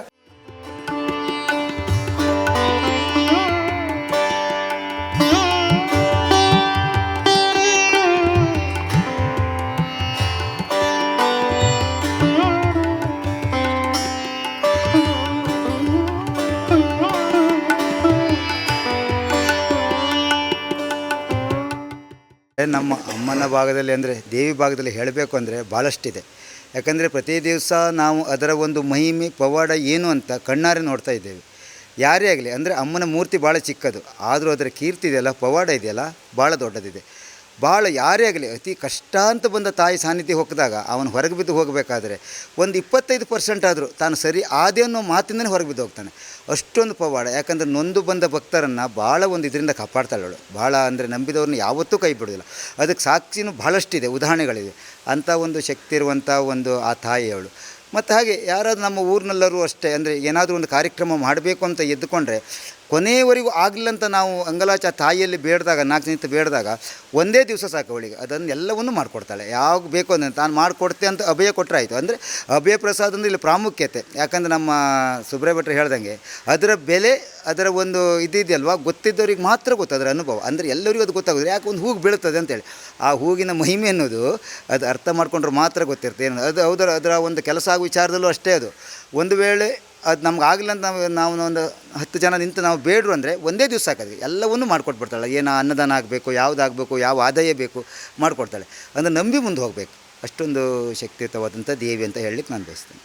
ನಮ್ಮ ಅಮ್ಮನ ಭಾಗದಲ್ಲಿ ಅಂದರೆ ದೇವಿ ಭಾಗದಲ್ಲಿ ಹೇಳಬೇಕು ಅಂದರೆ ಭಾಳಷ್ಟಿದೆ. ಯಾಕಂದರೆ ಪ್ರತಿ ದಿವಸ ನಾವು ಅದರ ಒಂದು ಮಹಿಮೆ ಪವಾಡ ಏನು ಅಂತ ಕಣ್ಣಾರೆ ನೋಡ್ತಾ ಇದ್ದೇವೆ. ಯಾರೇ ಆಗಲಿ ಅಂದರೆ ಅಮ್ಮನ ಮೂರ್ತಿ ಭಾಳ ಚಿಕ್ಕದು, ಆದರೂ ಅದರ ಕೀರ್ತಿ ಇದೆಯಲ್ಲ, ಪವಾಡ ಇದೆಯಲ್ಲ, ಭಾಳ ದೊಡ್ಡದಿದೆ. ಭಾಳ ಯಾರೇ ಆಗಲಿ ಅತಿ ಕಷ್ಟ ಅಂತ ಬಂದ ತಾಯಿ ಸಾನ್ನಿಧ್ಯ ಹೋಗಿದಾಗ ಅವನು ಹೊರಗೆ ಬಿದ್ದು ಹೋಗಬೇಕಾದ್ರೆ ಒಂದು 25% ಆದರೂ ತಾನು ಸರಿ ಆದೆ ಅನ್ನೋ ಮಾತಿಂದಲೇ ಹೊರಗೆ ಬಿದ್ದು ಹೋಗ್ತಾನೆ. ಅಷ್ಟೊಂದು ಪವಾಡ. ಯಾಕಂದರೆ ನೊಂದು ಬಂದ ಭಕ್ತರನ್ನು ಭಾಳ ಒಂದು ಇದರಿಂದ ಕಾಪಾಡ್ತಾಳವಳು. ಭಾಳ ಅಂದರೆ ನಂಬಿದವ್ರನ್ನ ಯಾವತ್ತೂ ಕೈ ಬಿಡೋದಿಲ್ಲ. ಅದಕ್ಕೆ ಸಾಕ್ಷಿನೂ ಭಾಳಷ್ಟಿದೆ, ಉದಾಹರಣೆಗಳಿವೆ. ಅಂಥ ಒಂದು ಶಕ್ತಿ ಇರುವಂಥ ಒಂದು ಆ ತಾಯಿಯವಳು. ಮತ್ತು ಹಾಗೆ ಯಾರಾದರೂ ನಮ್ಮ ಊರಿನೆಲ್ಲರೂ ಅಷ್ಟೇ, ಅಂದರೆ ಏನಾದರೂ ಒಂದು ಕಾರ್ಯಕ್ರಮ ಮಾಡಬೇಕು ಅಂತ ಎದ್ದುಕೊಂಡ್ರೆ ಕೊನೆಯವರೆಗೂ ಆಗಲಿಲ್ಲ ಅಂತ ನಾವು ಅಂಗಲಾಚ ತಾಯಿಯಲ್ಲಿ ಬೇಡಿದಾಗ 4 ನಿಂತು ಬೇಡಿದಾಗ ಒಂದೇ ದಿವಸ ಸಾಕು ಅವಳಿಗೆ ಅದನ್ನು ಎಲ್ಲವನ್ನೂ ಮಾಡಿಕೊಡ್ತಾಳೆ. ಯಾವಾಗ ಬೇಕು ಅಂದರೆ ತಾನು ಮಾಡಿಕೊಡ್ತೆ ಅಂತ ಅಭಯ ಕೊಟ್ಟರೆ ಆಯಿತು. ಅಂದರೆ ಅಭಯ ಪ್ರಸಾದ ಅಂದರೆ ಇಲ್ಲಿ ಪ್ರಾಮುಖ್ಯತೆ. ಯಾಕಂದರೆ ನಮ್ಮ ಸುಬ್ರಾಯ ಭಟ್ರು ಹೇಳ್ದಂಗೆ ಅದರ ಬೆಲೆ, ಅದರ ಒಂದು ಇದೆಯಲ್ವ, ಗೊತ್ತಿದ್ದವ್ರಿಗೆ ಮಾತ್ರ ಗೊತ್ತು ಅದರ ಅನುಭವ. ಅಂದರೆ ಎಲ್ಲರಿಗೂ ಅದು ಗೊತ್ತಾಗೋದು. ಯಾಕೆ ಒಂದು ಹೂವು ಬೀಳುತ್ತದೆ ಅಂತೇಳಿ ಆ ಹೂವಿನ ಮಹಿಮೆ ಅನ್ನೋದು ಅದು ಅರ್ಥ ಮಾಡ್ಕೊಂಡ್ರೆ ಮಾತ್ರ ಗೊತ್ತಿರುತ್ತೆ. ಏನು ಅದು ಅದರ ಒಂದು ಕೆಲಸ ಆಗೋ ವಿಚಾರದಲ್ಲೂ ಅಷ್ಟೇ. ಅದು ಒಂದು ವೇಳೆ ಅದು ನಮ್ಗೆ ಆಗಿಲ್ಲ ಅಂತ ನಾವು ಒಂದು 10 ಜನ ನಿಂತು ನಾವು ಬೇಡ್ರು ಅಂದರೆ ಒಂದೇ ದಿವಸ ಸಾಕಾದ್ರೆ ಎಲ್ಲವನ್ನೂ ಮಾಡಿಕೊಟ್ಬಿಡ್ತಾಳೆ. ಏನು ಅನ್ನದಾನ ಆಗಬೇಕು, ಯಾವುದಾಗಬೇಕು, ಯಾವ ಆದಾಯ ಬೇಕು ಮಾಡಿಕೊಡ್ತಾಳೆ. ಅಂದರೆ ನಂಬಿ ಮುಂದೆ ಹೋಗಬೇಕು. ಅಷ್ಟೊಂದು ಶಕ್ತಿಯುತವಾದಂಥ ದೇವಿ ಅಂತ ಹೇಳಲಿಕ್ಕೆ ನಾನು ಬಯಸ್ತೇನೆ.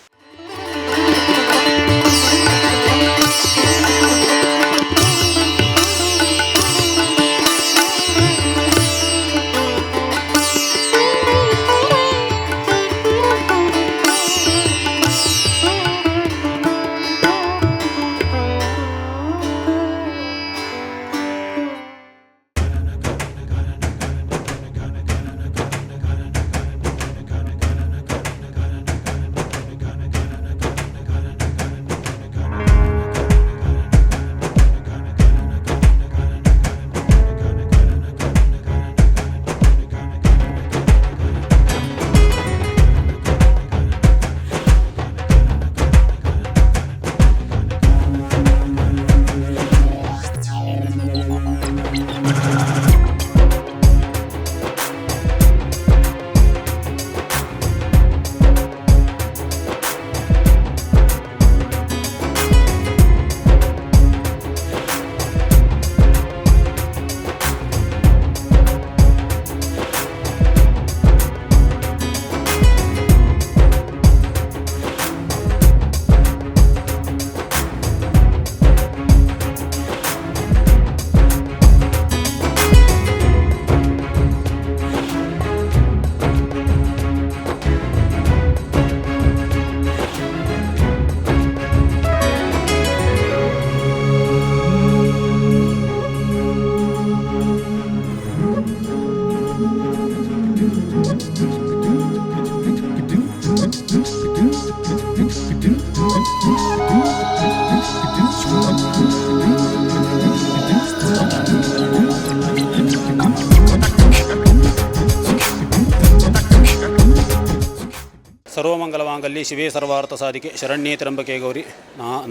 ಸರ್ವಮಂಗಲ್ಯೆ ಶಿವೇ ಸರ್ವಾರ್ಥ ಸಾಧಿಕೆ ಶರಣ್ಯೇ ತ್ರ್ಯಂಬಕೆ ಗೌರಿ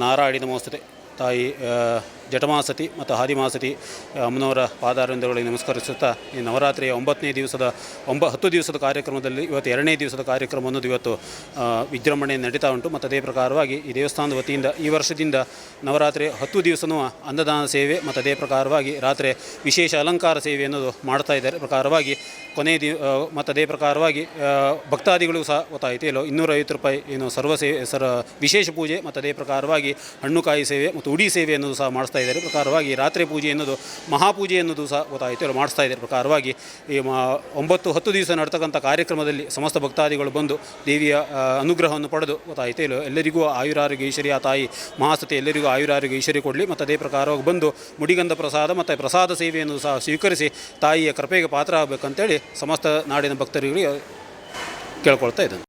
ನಾರಾಯಣಿ ನಮೋಸ್ತುತೆ. ತಾಯಿ ಜಟಮಾಸತಿ ಮತ್ತು ಹಾದಿಮಾಸತಿ ಅಮ್ಮನವರ ಪಾದಾರವಿಂದಗಳಿಗೆ ನಮಸ್ಕರಿಸುತ್ತಾ ಈ ನವರಾತ್ರಿಯ 9ನೇ ದಿವಸದ 10 ದಿವಸದ ಕಾರ್ಯಕ್ರಮದಲ್ಲಿ ಇವತ್ತು 2ನೇ ದಿವಸದ ಕಾರ್ಯಕ್ರಮ ಅನ್ನೋದು ಇವತ್ತು ವಿಜೃಂಭಣೆ ನಡೀತಾ ಉಂಟು. ಮತ್ತು ಅದೇ ಪ್ರಕಾರವಾಗಿ ಈ ದೇವಸ್ಥಾನದ ವತಿಯಿಂದ ಈ ವರ್ಷದಿಂದ ನವರಾತ್ರಿ 10 ದಿವಸವೂ ಅನ್ನದಾನ ಸೇವೆ ಮತ್ತು ಅದೇ ಪ್ರಕಾರವಾಗಿ ರಾತ್ರಿ ವಿಶೇಷ ಅಲಂಕಾರ ಸೇವೆ ಅನ್ನೋದು ಮಾಡ್ತಾ ಇದ್ದಾರೆ. ಪ್ರಕಾರವಾಗಿ ಮತ್ತು ಅದೇ ಪ್ರಕಾರವಾಗಿ ಭಕ್ತಾದಿಗಳಿಗೂ ಸಹ ಗೊತ್ತಾಯಿತು ಎಲ್ಲೋ 250 ರೂಪಾಯಿ ಏನು ವಿಶೇಷ ಪೂಜೆ ಮತ್ತು ಅದೇ ಪ್ರಕಾರವಾಗಿ ಹಣ್ಣುಕಾಯಿ ಸೇವೆ ಮತ್ತು ಉಡಿ ಸೇವೆ ಅನ್ನೋದು ಸಹ ಮಾಡಿಸ್ತಾ ಇದ್ದಾರೆ. ಪ್ರಕಾರವಾಗಿ ರಾತ್ರಿ ಪೂಜೆ ಎನ್ನುವುದು ಮಹಾಪೂಜೆ ಎನ್ನುವುದು ಸಹ ಗೊತ್ತಾಯಿತು ಎಲ್ಲ ಮಾಡಿಸ್ತಾ ಇದ್ದಾರೆ. ಪ್ರಕಾರವಾಗಿ ಈ 9-10 ದಿವಸ ನಡ್ತಕ್ಕಂಥ ಕಾರ್ಯಕ್ರಮದಲ್ಲಿ ಸಮಸ್ತ ಭಕ್ತಾದಿಗಳು ಬಂದು ದೇವಿಯ ಅನುಗ್ರಹವನ್ನು ಪಡೆದು ಗೊತ್ತಾಯಿತು ಇಲ್ಲ ಎಲ್ಲರಿಗೂ ಆಯುರಾರೋಗ್ಯ ಐಶ್ವರ್ಯ ತಾಯಿ ಮಹಾಸತಿ ಎಲ್ಲರಿಗೂ ಆಯುರಾರೋಗ್ಯ ಐಶ್ವರ್ಯ ಕೊಡಲಿ. ಮತ್ತು ಅದೇ ಪ್ರಕಾರವಾಗಿ ಬಂದು ಮುಡಿಗಂಧ ಪ್ರಸಾದ ಮತ್ತು ಪ್ರಸಾದ ಸೇವೆಯನ್ನು ಸಹ ಸ್ವೀಕರಿಸಿ ತಾಯಿಯ ಕೃಪೆಗೆ ಪಾತ್ರ ಆಗಬೇಕಂತೇಳಿ ಸಮಸ್ತ ನಾಡಿನ ಭಕ್ತರಿಗೆ ಕೇಳ್ಕೊಳ್ತಾ ಇದ್ದೇನೆ.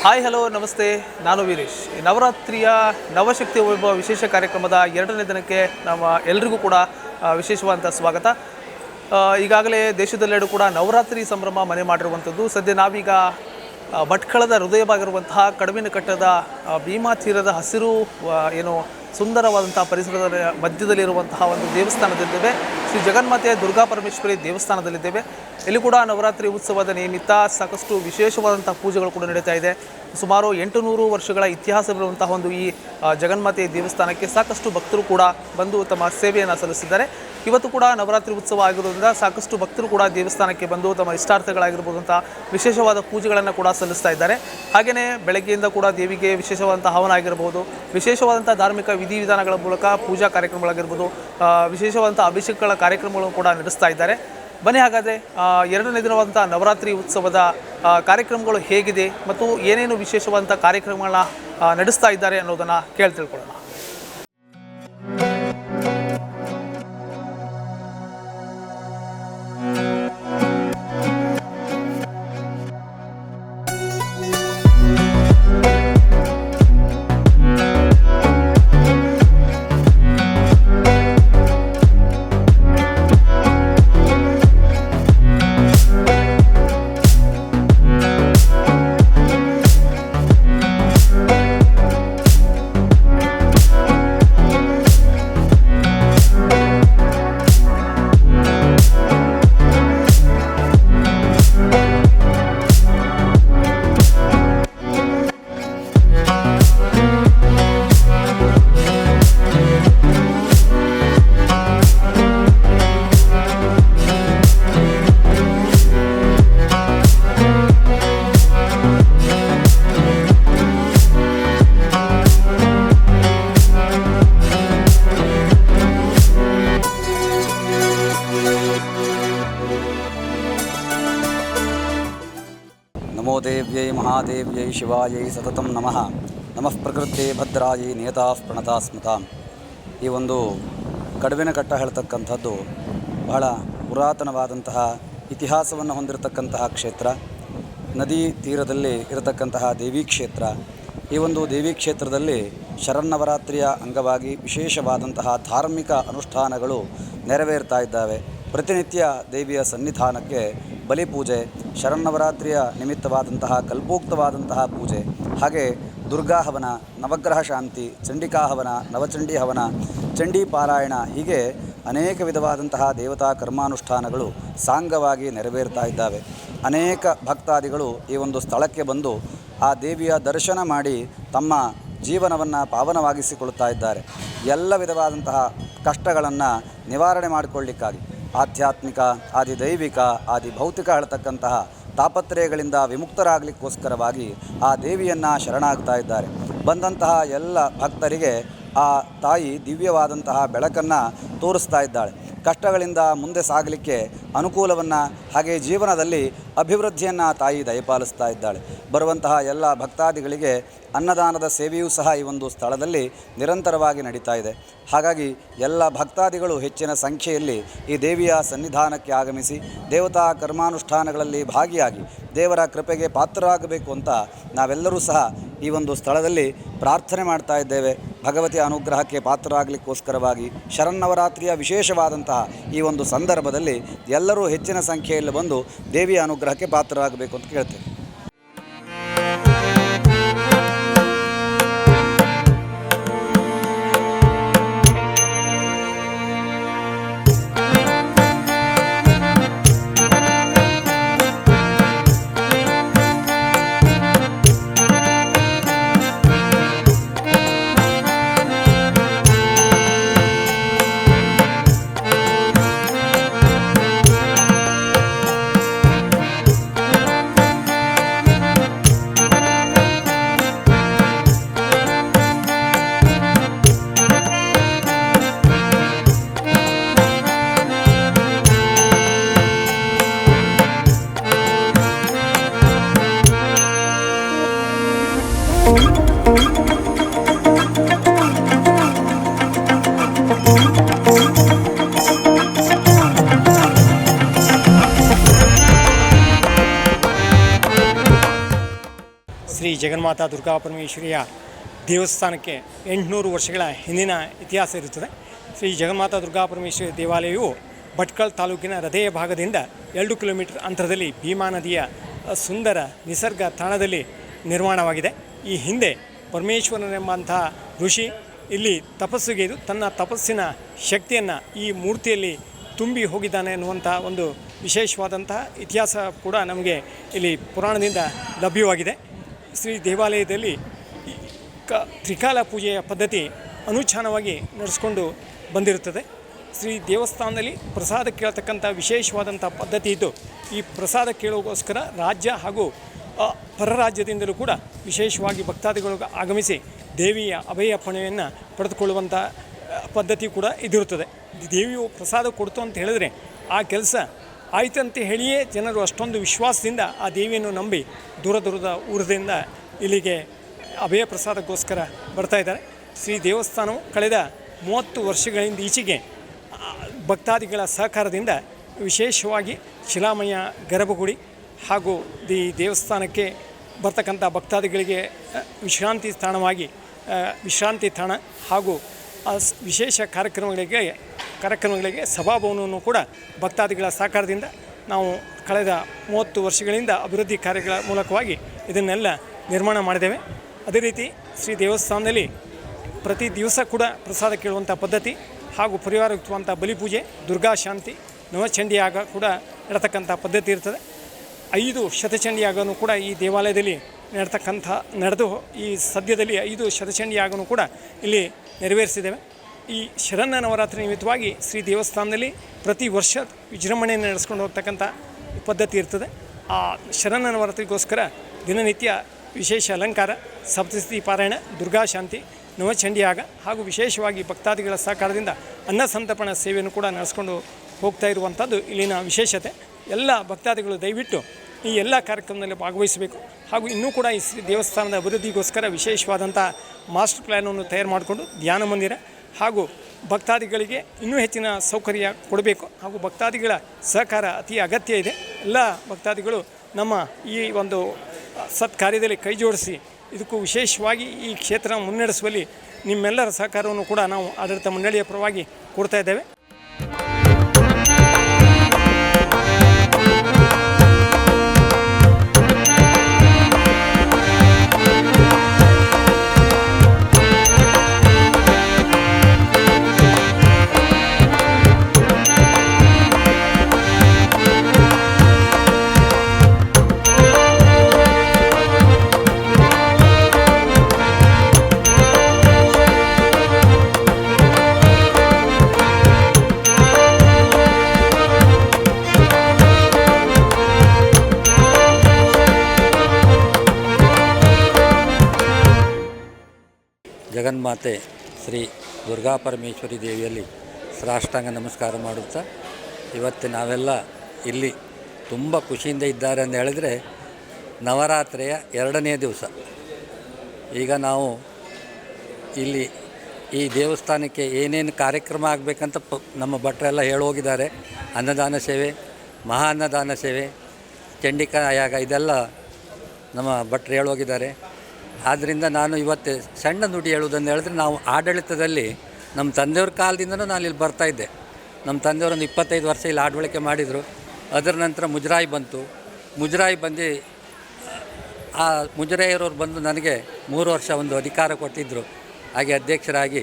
ಹಾಯ್ ಹಲೋ ನಮಸ್ತೆ, ನಾನು ವೀರೇಶ್. ಈ ನವರಾತ್ರಿಯ ನವಶಕ್ತಿ ವೈಭವ ವಿಶೇಷ ಕಾರ್ಯಕ್ರಮದ 2ನೇ ದಿನಕ್ಕೆ ನಮ್ಮ ಎಲ್ರಿಗೂ ಕೂಡ ವಿಶೇಷವಾದಂಥ ಸ್ವಾಗತ. ಈಗಾಗಲೇ ದೇಶದೆಲ್ಲೆಡೆ ಕೂಡ ನವರಾತ್ರಿ ಸಂಭ್ರಮ ಮನೆ ಮಾಡಿರುವಂಥದ್ದು. ಸದ್ಯ ನಾವೀಗ ಭಟ್ಕಳದ ಹೃದಯವಾಗಿರುವಂತಹ ಕಡವಿನಕಟ್ಟದ ಭೀಮಾ ತೀರದ ಹಸಿರು ಏನು ಸುಂದರವಾದಂತಹ ಪರಿಸರದ ಮಧ್ಯದಲ್ಲಿರುವಂತಹ ಒಂದು ದೇವಸ್ಥಾನದಲ್ಲಿದ್ದೇವೆ. ಶ್ರೀ ಜಗನ್ಮಾತೆ ದುರ್ಗಾ ಪರಮೇಶ್ವರಿ ದೇವಸ್ಥಾನದಲ್ಲಿದ್ದೇವೆ. ಇಲ್ಲಿ ಕೂಡ ನವರಾತ್ರಿ ಉತ್ಸವದ ನಿಮಿತ್ತ ಸಾಕಷ್ಟು ವಿಶೇಷವಾದಂಥ ಪೂಜೆಗಳು ಕೂಡ ನಡೀತಾ ಇದೆ. ಸುಮಾರು 800 ವರ್ಷಗಳ ಇತಿಹಾಸವಿರುವಂತಹ ಒಂದು ಈ ಜಗನ್ಮಾತೆ ದೇವಸ್ಥಾನಕ್ಕೆ ಸಾಕಷ್ಟು ಭಕ್ತರು ಕೂಡ ಬಂದು ತಮ್ಮ ಸೇವೆಯನ್ನು ಸಲ್ಲಿಸಿದ್ದಾರೆ. ಇವತ್ತು ಕೂಡ ನವರಾತ್ರಿ ಉತ್ಸವ ಆಗಿರೋದ್ರಿಂದ ಸಾಕಷ್ಟು ಭಕ್ತರು ಕೂಡ ದೇವಸ್ಥಾನಕ್ಕೆ ಬಂದು ತಮ್ಮ ಇಷ್ಟಾರ್ಥಗಳಾಗಿರ್ಬೋದಂಥ ವಿಶೇಷವಾದ ಪೂಜೆಗಳನ್ನು ಕೂಡ ಸಲ್ಲಿಸ್ತಾ ಇದ್ದಾರೆ. ಹಾಗೆಯೇ ಬೆಳಗ್ಗೆಯಿಂದ ಕೂಡ ದೇವಿಗೆ ವಿಶೇಷವಾದಂಥ ಹವನ ಆಗಿರ್ಬೋದು, ವಿಶೇಷವಾದಂಥ ಧಾರ್ಮಿಕ ವಿಧಿವಿಧಾನಗಳ ಮೂಲಕ ಪೂಜಾ ಕಾರ್ಯಕ್ರಮಗಳಾಗಿರ್ಬೋದು, ವಿಶೇಷವಾದಂಥ ಅಭಿಷೇಕಗಳ ಕಾರ್ಯಕ್ರಮಗಳನ್ನು ಕೂಡ ನಡೆಸ್ತಾ ಇದ್ದಾರೆ. ಬನ್ನಿ ಹಾಗಾದರೆ ಎರಡನೇ ದಿನವಾದಂಥ ನವರಾತ್ರಿ ಉತ್ಸವದ ಕಾರ್ಯಕ್ರಮಗಳು ಹೇಗಿದೆ ಮತ್ತು ಏನೇನು ವಿಶೇಷವಾದಂಥ ಕಾರ್ಯಕ್ರಮಗಳನ್ನ ನಡೆಸ್ತಾ ಇದ್ದಾರೆ ಅನ್ನೋದನ್ನು ತಿಳ್ಕೊಳ್ಳೋಣ. ನಮೋ ದೇವ್ಯೈ ಮಹಾದೇವ್ಯೈ ಶಿವಾಯೈ ಸತತಂ ನಮಃ. ನಮಃ ಪ್ರಕೃತಿ ಭದ್ರಾಯಿ ನಿಯತಾ ಪ್ರಣತಾ ಸ್ಮೃತಾಂ. ಈ ಒಂದು ಕಡುವಿನ ಕಟ್ಟ ಹೇಳ್ತಕ್ಕಂಥದ್ದು ಬಹಳ ಪುರಾತನವಾದಂತಹ ಇತಿಹಾಸವನ್ನು ಹೊಂದಿರತಕ್ಕಂತಹ ಕ್ಷೇತ್ರ. ನದಿ ತೀರದಲ್ಲಿ ಇರತಕ್ಕಂತಹ ದೇವಿ ಕ್ಷೇತ್ರ. ಈ ಒಂದು ದೇವಿ ಕ್ಷೇತ್ರದಲ್ಲಿ ಶರನ್ನವರಾತ್ರಿಯ ಅಂಗವಾಗಿ ವಿಶೇಷವಾದಂತಹ ಧಾರ್ಮಿಕ ಅನುಷ್ಠಾನಗಳು ನೆರವೇರ್ತಾ ಇದ್ದಾವೆ. ಪ್ರತಿನಿತ್ಯ ದೇವಿಯ ಸನ್ನಿಧಾನಕ್ಕೆ ಬಲಿಪೂಜೆ, ಶರನ್ನವರಾತ್ರಿಯ ನಿಮಿತ್ತವಾದಂತಹ ಕಲ್ಪೋಕ್ತವಾದಂತಹ ಪೂಜೆ, ಹಾಗೆ ದುರ್ಗಾ ಹವನ, ನವಗ್ರಹ ಶಾಂತಿ, ಚಂಡಿಕಾ ಹವನ, ನವಚಂಡಿ ಹವನ, ಚಂಡೀ ಪಾರಾಯಣ, ಹೀಗೆ ಅನೇಕ ವಿಧವಾದಂತಹ ದೇವತಾ ಕರ್ಮಾನುಷ್ಠಾನಗಳು ಸಾಂಗವಾಗಿ ನೆರವೇರ್ತಾ ಇದ್ದಾವೆ. ಅನೇಕ ಭಕ್ತಾದಿಗಳು ಈ ಒಂದು ಸ್ಥಳಕ್ಕೆ ಬಂದು ಆ ದೇವಿಯ ದರ್ಶನ ಮಾಡಿ ತಮ್ಮ ಜೀವನವನ್ನು ಪಾವನವಾಗಿಸಿಕೊಳ್ಳುತ್ತಾ ಇದ್ದಾರೆ. ಎಲ್ಲ ವಿಧವಾದಂತಹ ಕಷ್ಟಗಳನ್ನು ನಿವಾರಣೆ ಮಾಡಿಕೊಳ್ಳಿಕ್ಕಾಗಿ ಆಧ್ಯಾತ್ಮಿಕ, ಆದಿದೈವಿಕ, ಆದಿಭೌತಿಕ ಹೇಳ್ತಕ್ಕಂತಹ ತಾಪತ್ರಯಗಳಿಂದ ವಿಮುಕ್ತರಾಗಲಿಕ್ಕೋಸ್ಕರವಾಗಿ ಆ ದೇವಿಯನ್ನು ಶರಣಾಗ್ತಾ ಇದ್ದಾರೆ. ಬಂದಂತಹ ಎಲ್ಲ ಭಕ್ತರಿಗೆ ಆ ತಾಯಿ ದಿವ್ಯವಾದಂತಹ ಬೆಳಕನ್ನು ತೋರಿಸ್ತಾ ಇದ್ದಾಳೆ. ಕಷ್ಟಗಳಿಂದ ಮುಂದೆ ಸಾಗಲಿಕ್ಕೆ ಅನುಕೂಲವನ್ನು, ಹಾಗೆ ಜೀವನದಲ್ಲಿ ಅಭಿವೃದ್ಧಿಯನ್ನು ತಾಯಿ ದಯಪಾಲಿಸ್ತಾ ಇದ್ದಾಳೆ. ಬರುವಂತಹ ಎಲ್ಲ ಭಕ್ತಾದಿಗಳಿಗೆ ಅನ್ನದಾನದ ಸೇವೆಯೂ ಸಹ ಈ ಒಂದು ಸ್ಥಳದಲ್ಲಿ ನಿರಂತರವಾಗಿ ನಡೀತಾ ಇದೆ. ಹಾಗಾಗಿ ಎಲ್ಲ ಭಕ್ತಾದಿಗಳು ಹೆಚ್ಚಿನ ಸಂಖ್ಯೆಯಲ್ಲಿ ಈ ದೇವಿಯ ಸನ್ನಿಧಾನಕ್ಕೆ ಆಗಮಿಸಿ ದೇವತಾ ಕರ್ಮಾನುಷ್ಠಾನಗಳಲ್ಲಿ ಭಾಗಿಯಾಗಿ ದೇವರ ಕೃಪೆಗೆ ಪಾತ್ರರಾಗಬೇಕು ಅಂತ ನಾವೆಲ್ಲರೂ ಸಹ ಈ ಒಂದು ಸ್ಥಳದಲ್ಲಿ ಪ್ರಾರ್ಥನೆ ಮಾಡ್ತಾ ಇದ್ದೇವೆ. ಭಗವತಿಯ ಅನುಗ್ರಹಕ್ಕೆ ಪಾತ್ರರಾಗಲಿಕ್ಕೋಸ್ಕರವಾಗಿ ಶರನ್ನವರಾತ್ರಿಯ ವಿಶೇಷವಾದಂತಹ ಈ ಒಂದು ಸಂದರ್ಭದಲ್ಲಿ ಎಲ್ಲರೂ ಹೆಚ್ಚಿನ ಸಂಖ್ಯೆಯಲ್ಲಿ ಬಂದು ದೇವಿಯ ಅನುಗ್ರಹಕ್ಕೆ ಪಾತ್ರರಾಗಬೇಕು ಅಂತ ಕೇಳ್ತೇವೆ. ಶ್ರೀ ಜಗನ್ಮಾತಾ ದುರ್ಗಾ ಪರಮೇಶ್ವರಿಯ ದೇವಸ್ಥಾನಕ್ಕೆ 800 ವರ್ಷಗಳ ಹಿಂದಿನ ಇತಿಹಾಸ ಇರುತ್ತದೆ. ಶ್ರೀ ಜಗನ್ಮಾತಾ ದುರ್ಗಾ ಪರಮೇಶ್ವರಿ ದೇವಾಲಯವು ಭಟ್ಕಳ ತಾಲೂಕಿನ ಹೃದಯ ಭಾಗದಿಂದ 2 ಕಿಲೋಮೀಟರ್ ಅಂತರದಲ್ಲಿ ಭೀಮಾ ನದಿಯ ಸುಂದರ ನಿಸರ್ಗ ತಾಣದಲ್ಲಿ ನಿರ್ಮಾಣವಾಗಿದೆ. ಈ ಹಿಂದೆ ಪರಮೇಶ್ವರನೆಂಬಂತಹ ಋಷಿ ಇಲ್ಲಿ ತಪಸ್ಸುಗೈದು ತನ್ನ ತಪಸ್ಸಿನ ಶಕ್ತಿಯನ್ನು ಈ ಮೂರ್ತಿಯಲ್ಲಿ ತುಂಬಿ ಹೋಗಿದ್ದಾನೆ ಎನ್ನುವಂಥ ಒಂದು ವಿಶೇಷವಾದಂತಹ ಇತಿಹಾಸ ಕೂಡ ನಮಗೆ ಇಲ್ಲಿ ಪುರಾಣದಿಂದ ಲಭ್ಯವಾಗಿದೆ. ಶ್ರೀ ದೇವಾಲಯದಲ್ಲಿ ತ್ರಿಕಾಲ ಪೂಜೆಯ ಪದ್ಧತಿ ಅನುಷ್ಠಾನವಾಗಿ ನಡೆಸ್ಕೊಂಡು ಬಂದಿರುತ್ತದೆ. ಶ್ರೀ ದೇವಸ್ಥಾನದಲ್ಲಿ ಪ್ರಸಾದ ಕೇಳತಕ್ಕಂಥ ವಿಶೇಷವಾದಂಥ ಪದ್ಧತಿ ಇದ್ದು, ಈ ಪ್ರಸಾದ ಕೇಳೋಗೋಸ್ಕರ ರಾಜ್ಯ ಹಾಗೂ ಪರ ರಾಜ್ಯದಿಂದಲೂ ಕೂಡ ವಿಶೇಷವಾಗಿ ಭಕ್ತಾದಿಗಳು ಆಗಮಿಸಿ ದೇವಿಯ ಅಭಯಪ್ಪಣೆಯನ್ನು ಪಡೆದುಕೊಳ್ಳುವಂಥ ಪದ್ಧತಿ ಕೂಡ ಇದಿರುತ್ತದೆ. ದೇವಿಯು ಪ್ರಸಾದ ಕೊಡ್ತು ಅಂತ ಹೇಳಿದ್ರೆ ಆ ಕೆಲಸ ಆಯ್ತಂತೆ ಹೇಳಿಯೇ ಜನರು ಅಷ್ಟೊಂದು ವಿಶ್ವಾಸದಿಂದ ಆ ದೇವಿಯನ್ನು ನಂಬಿ ದೂರ ದೂರದ ಊರದಿಂದ ಇಲ್ಲಿಗೆ ಅಭಯ ಪ್ರಸಾದಕ್ಕೋಸ್ಕರ ಬರ್ತಾ ಇದ್ದಾರೆ. ಶ್ರೀ ದೇವಸ್ಥಾನವು ಕಳೆದ 30 ವರ್ಷಗಳಿಂದ ಈಚೆಗೆ ಭಕ್ತಾದಿಗಳ ಸಹಕಾರದಿಂದ ವಿಶೇಷವಾಗಿ ಶಿಲಾಮಯ ಗರ್ಭಗುಡಿ ಹಾಗೂ ಈ ದೇವಸ್ಥಾನಕ್ಕೆ ಬರ್ತಕ್ಕಂಥ ಭಕ್ತಾದಿಗಳಿಗೆ ವಿಶ್ರಾಂತಿ ತಾಣ ಹಾಗೂ ವಿಶೇಷ ಕಾರ್ಯಕ್ರಮಗಳಿಗೆ ಸಭಾಭವನವನ್ನು ಕೂಡ ಭಕ್ತಾದಿಗಳ ಸಹಕಾರದಿಂದ ನಾವು ಕಳೆದ 30 ವರ್ಷಗಳಿಂದ ಅಭಿವೃದ್ಧಿ ಕಾರ್ಯಗಳ ಮೂಲಕವಾಗಿ ಇದನ್ನೆಲ್ಲ ನಿರ್ಮಾಣ ಮಾಡಿದ್ದೇವೆ. ಅದೇ ರೀತಿ ಶ್ರೀ ದೇವಸ್ಥಾನದಲ್ಲಿ ಪ್ರತಿ ದಿವಸ ಕೂಡ ಪ್ರಸಾದ ಕೇಳುವಂಥ ಪದ್ಧತಿ ಹಾಗೂ ಪರಿವಾರಯುಕ್ತವಂಥ ಬಲಿಪೂಜೆ, ದುರ್ಗಾ ಶಾಂತಿ, ನವಚಂಡಿ ಯಾಗ ಕೂಡ ನಡತಕ್ಕಂಥ ಪದ್ಧತಿ ಇರ್ತದೆ. 5 ಶತಚಂಡಿ ಯಾಗನೂ ಕೂಡ ಈ ದೇವಾಲಯದಲ್ಲಿ ನಡೆದು ಈ ಸದ್ಯದಲ್ಲಿ 5 ಶತಚಂಡಿ ಯಾಗನೂ ಕೂಡ ಇಲ್ಲಿ ನೆರವೇರಿಸಿದ್ದೇವೆ. ಈ ಶರಣ್ಯ ನವರಾತ್ರಿ ನಿಮಿತ್ತವಾಗಿ ಶ್ರೀ ದೇವಸ್ಥಾನದಲ್ಲಿ ಪ್ರತಿ ವರ್ಷ ವಿಜೃಂಭಣೆಯನ್ನು ನಡೆಸ್ಕೊಂಡು ಹೋಗ್ತಕ್ಕಂಥ ಪದ್ಧತಿ ಇರ್ತದೆ. ಆ ಶರಣ್ಯ ನವರಾತ್ರಿಗೋಸ್ಕರ ದಿನನಿತ್ಯ ವಿಶೇಷ ಅಲಂಕಾರ, ಸಪ್ತಶತಿ ಪಾರಾಯಣ, ದುರ್ಗಾ ಶಾಂತಿ, ನವಚಂಡಿ ಯಾಗ ಹಾಗೂ ವಿಶೇಷವಾಗಿ ಭಕ್ತಾದಿಗಳ ಸಹಕಾರದಿಂದ ಅನ್ನ ಸಂತರ್ಪಣಾ ಸೇವೆಯನ್ನು ಕೂಡ ನಡೆಸ್ಕೊಂಡು ಹೋಗ್ತಾ ಇರುವಂಥದ್ದು ಇಲ್ಲಿನ ವಿಶೇಷತೆ. ಎಲ್ಲ ಭಕ್ತಾದಿಗಳು ದಯವಿಟ್ಟು ಈ ಎಲ್ಲ ಕಾರ್ಯಕ್ರಮದಲ್ಲಿ ಭಾಗವಹಿಸಬೇಕು. ಹಾಗೂ ಇನ್ನೂ ಕೂಡ ಈ ದೇವಸ್ಥಾನದ ಅಭಿವೃದ್ಧಿಗೋಸ್ಕರ ವಿಶೇಷವಾದಂಥ ಮಾಸ್ಟರ್ ಪ್ಲ್ಯಾನನ್ನು ತಯಾರು ಮಾಡಿಕೊಂಡು ಧ್ಯಾನ ಮಂದಿರ ಹಾಗೂ ಭಕ್ತಾದಿಗಳಿಗೆ ಇನ್ನೂ ಹೆಚ್ಚಿನ ಸೌಕರ್ಯ ಕೊಡಬೇಕು. ಹಾಗೂ ಭಕ್ತಾದಿಗಳ ಸಹಕಾರ ಅತಿ ಅಗತ್ಯ ಇದೆ. ಎಲ್ಲ ಭಕ್ತಾದಿಗಳು ನಮ್ಮ ಈ ಒಂದು ಸತ್ಕಾರ್ಯದಲ್ಲಿ ಕೈ ಜೋಡಿಸಿ ಇದಕ್ಕೂ ವಿಶೇಷವಾಗಿ ಈ ಕ್ಷೇತ್ರ ಮುನ್ನಡೆಸುವಲ್ಲಿ ನಿಮ್ಮೆಲ್ಲರ ಸಹಕಾರವನ್ನು ಕೂಡ ನಾವು ಆಡಳಿತ ಮಂಡಳಿಯ ಪರವಾಗಿ ಕೊಡ್ತಾ ಇದ್ದೇವೆ. ಜಗನ್ಮಾತೆ ಶ್ರೀ ದುರ್ಗಾ ಪರಮೇಶ್ವರಿ ದೇವಿಯಲ್ಲಿ ಸಾಷ್ಟಾಂಗ ನಮಸ್ಕಾರ ಮಾಡುತ್ತಾ ಇವತ್ತು ನಾವೆಲ್ಲ ಇಲ್ಲಿ ತುಂಬ ಖುಷಿಯಿಂದ ಇದ್ದಾರೆ ಅಂತ ಹೇಳಿದರೆ ನವರಾತ್ರಿಯ 2ನೇ ದಿವಸ. ಈಗ ನಾವು ಇಲ್ಲಿ ಈ ದೇವಸ್ಥಾನಕ್ಕೆ ಏನೇನು ಕಾರ್ಯಕ್ರಮ ಆಗಬೇಕಂತ ನಮ್ಮ ಭಟ್ರೆಲ್ಲ ಹೇಳೋಗಿದ್ದಾರೆ. ಅನ್ನದಾನ ಸೇವೆ, ಮಹಾ ಅನ್ನದಾನ ಸೇವೆ, ಚಂಡಿಕಾ ಯಾಗ ಇದೆಲ್ಲ ನಮ್ಮ ಭಟ್ರು ಹೇಳೋಗಿದ್ದಾರೆ. ಆದ್ದರಿಂದ ನಾನು ಇವತ್ತು ಸಣ್ಣ ನುಡಿ ಹೇಳುವುದನ್ನು ಹೇಳಿದ್ರೆ, ನಾವು ಆಡಳಿತದಲ್ಲಿ ನಮ್ಮ ತಂದೆಯವ್ರ ಕಾಲದಿಂದನೂ ನಾನು ಇಲ್ಲಿ ಬರ್ತಾಯಿದ್ದೆ. ನಮ್ಮ ತಂದೆಯವರೊಂದು 25 ವರ್ಷ ಇಲ್ಲಿ ಆಡಳಿಕೆ ಮಾಡಿದರು. ಅದರ ನಂತರ ಮುಜರಾಯಿ ಬಂತು. ಮುಜರಾಯಿ ಬಂದು ಆ ಮುಜರಾಯಿಯವರು ಬಂದು ನನಗೆ 3 ವರ್ಷ ಒಂದು ಅಧಿಕಾರ ಕೊಟ್ಟಿದ್ದರು. ಹಾಗೆ ಅಧ್ಯಕ್ಷರಾಗಿ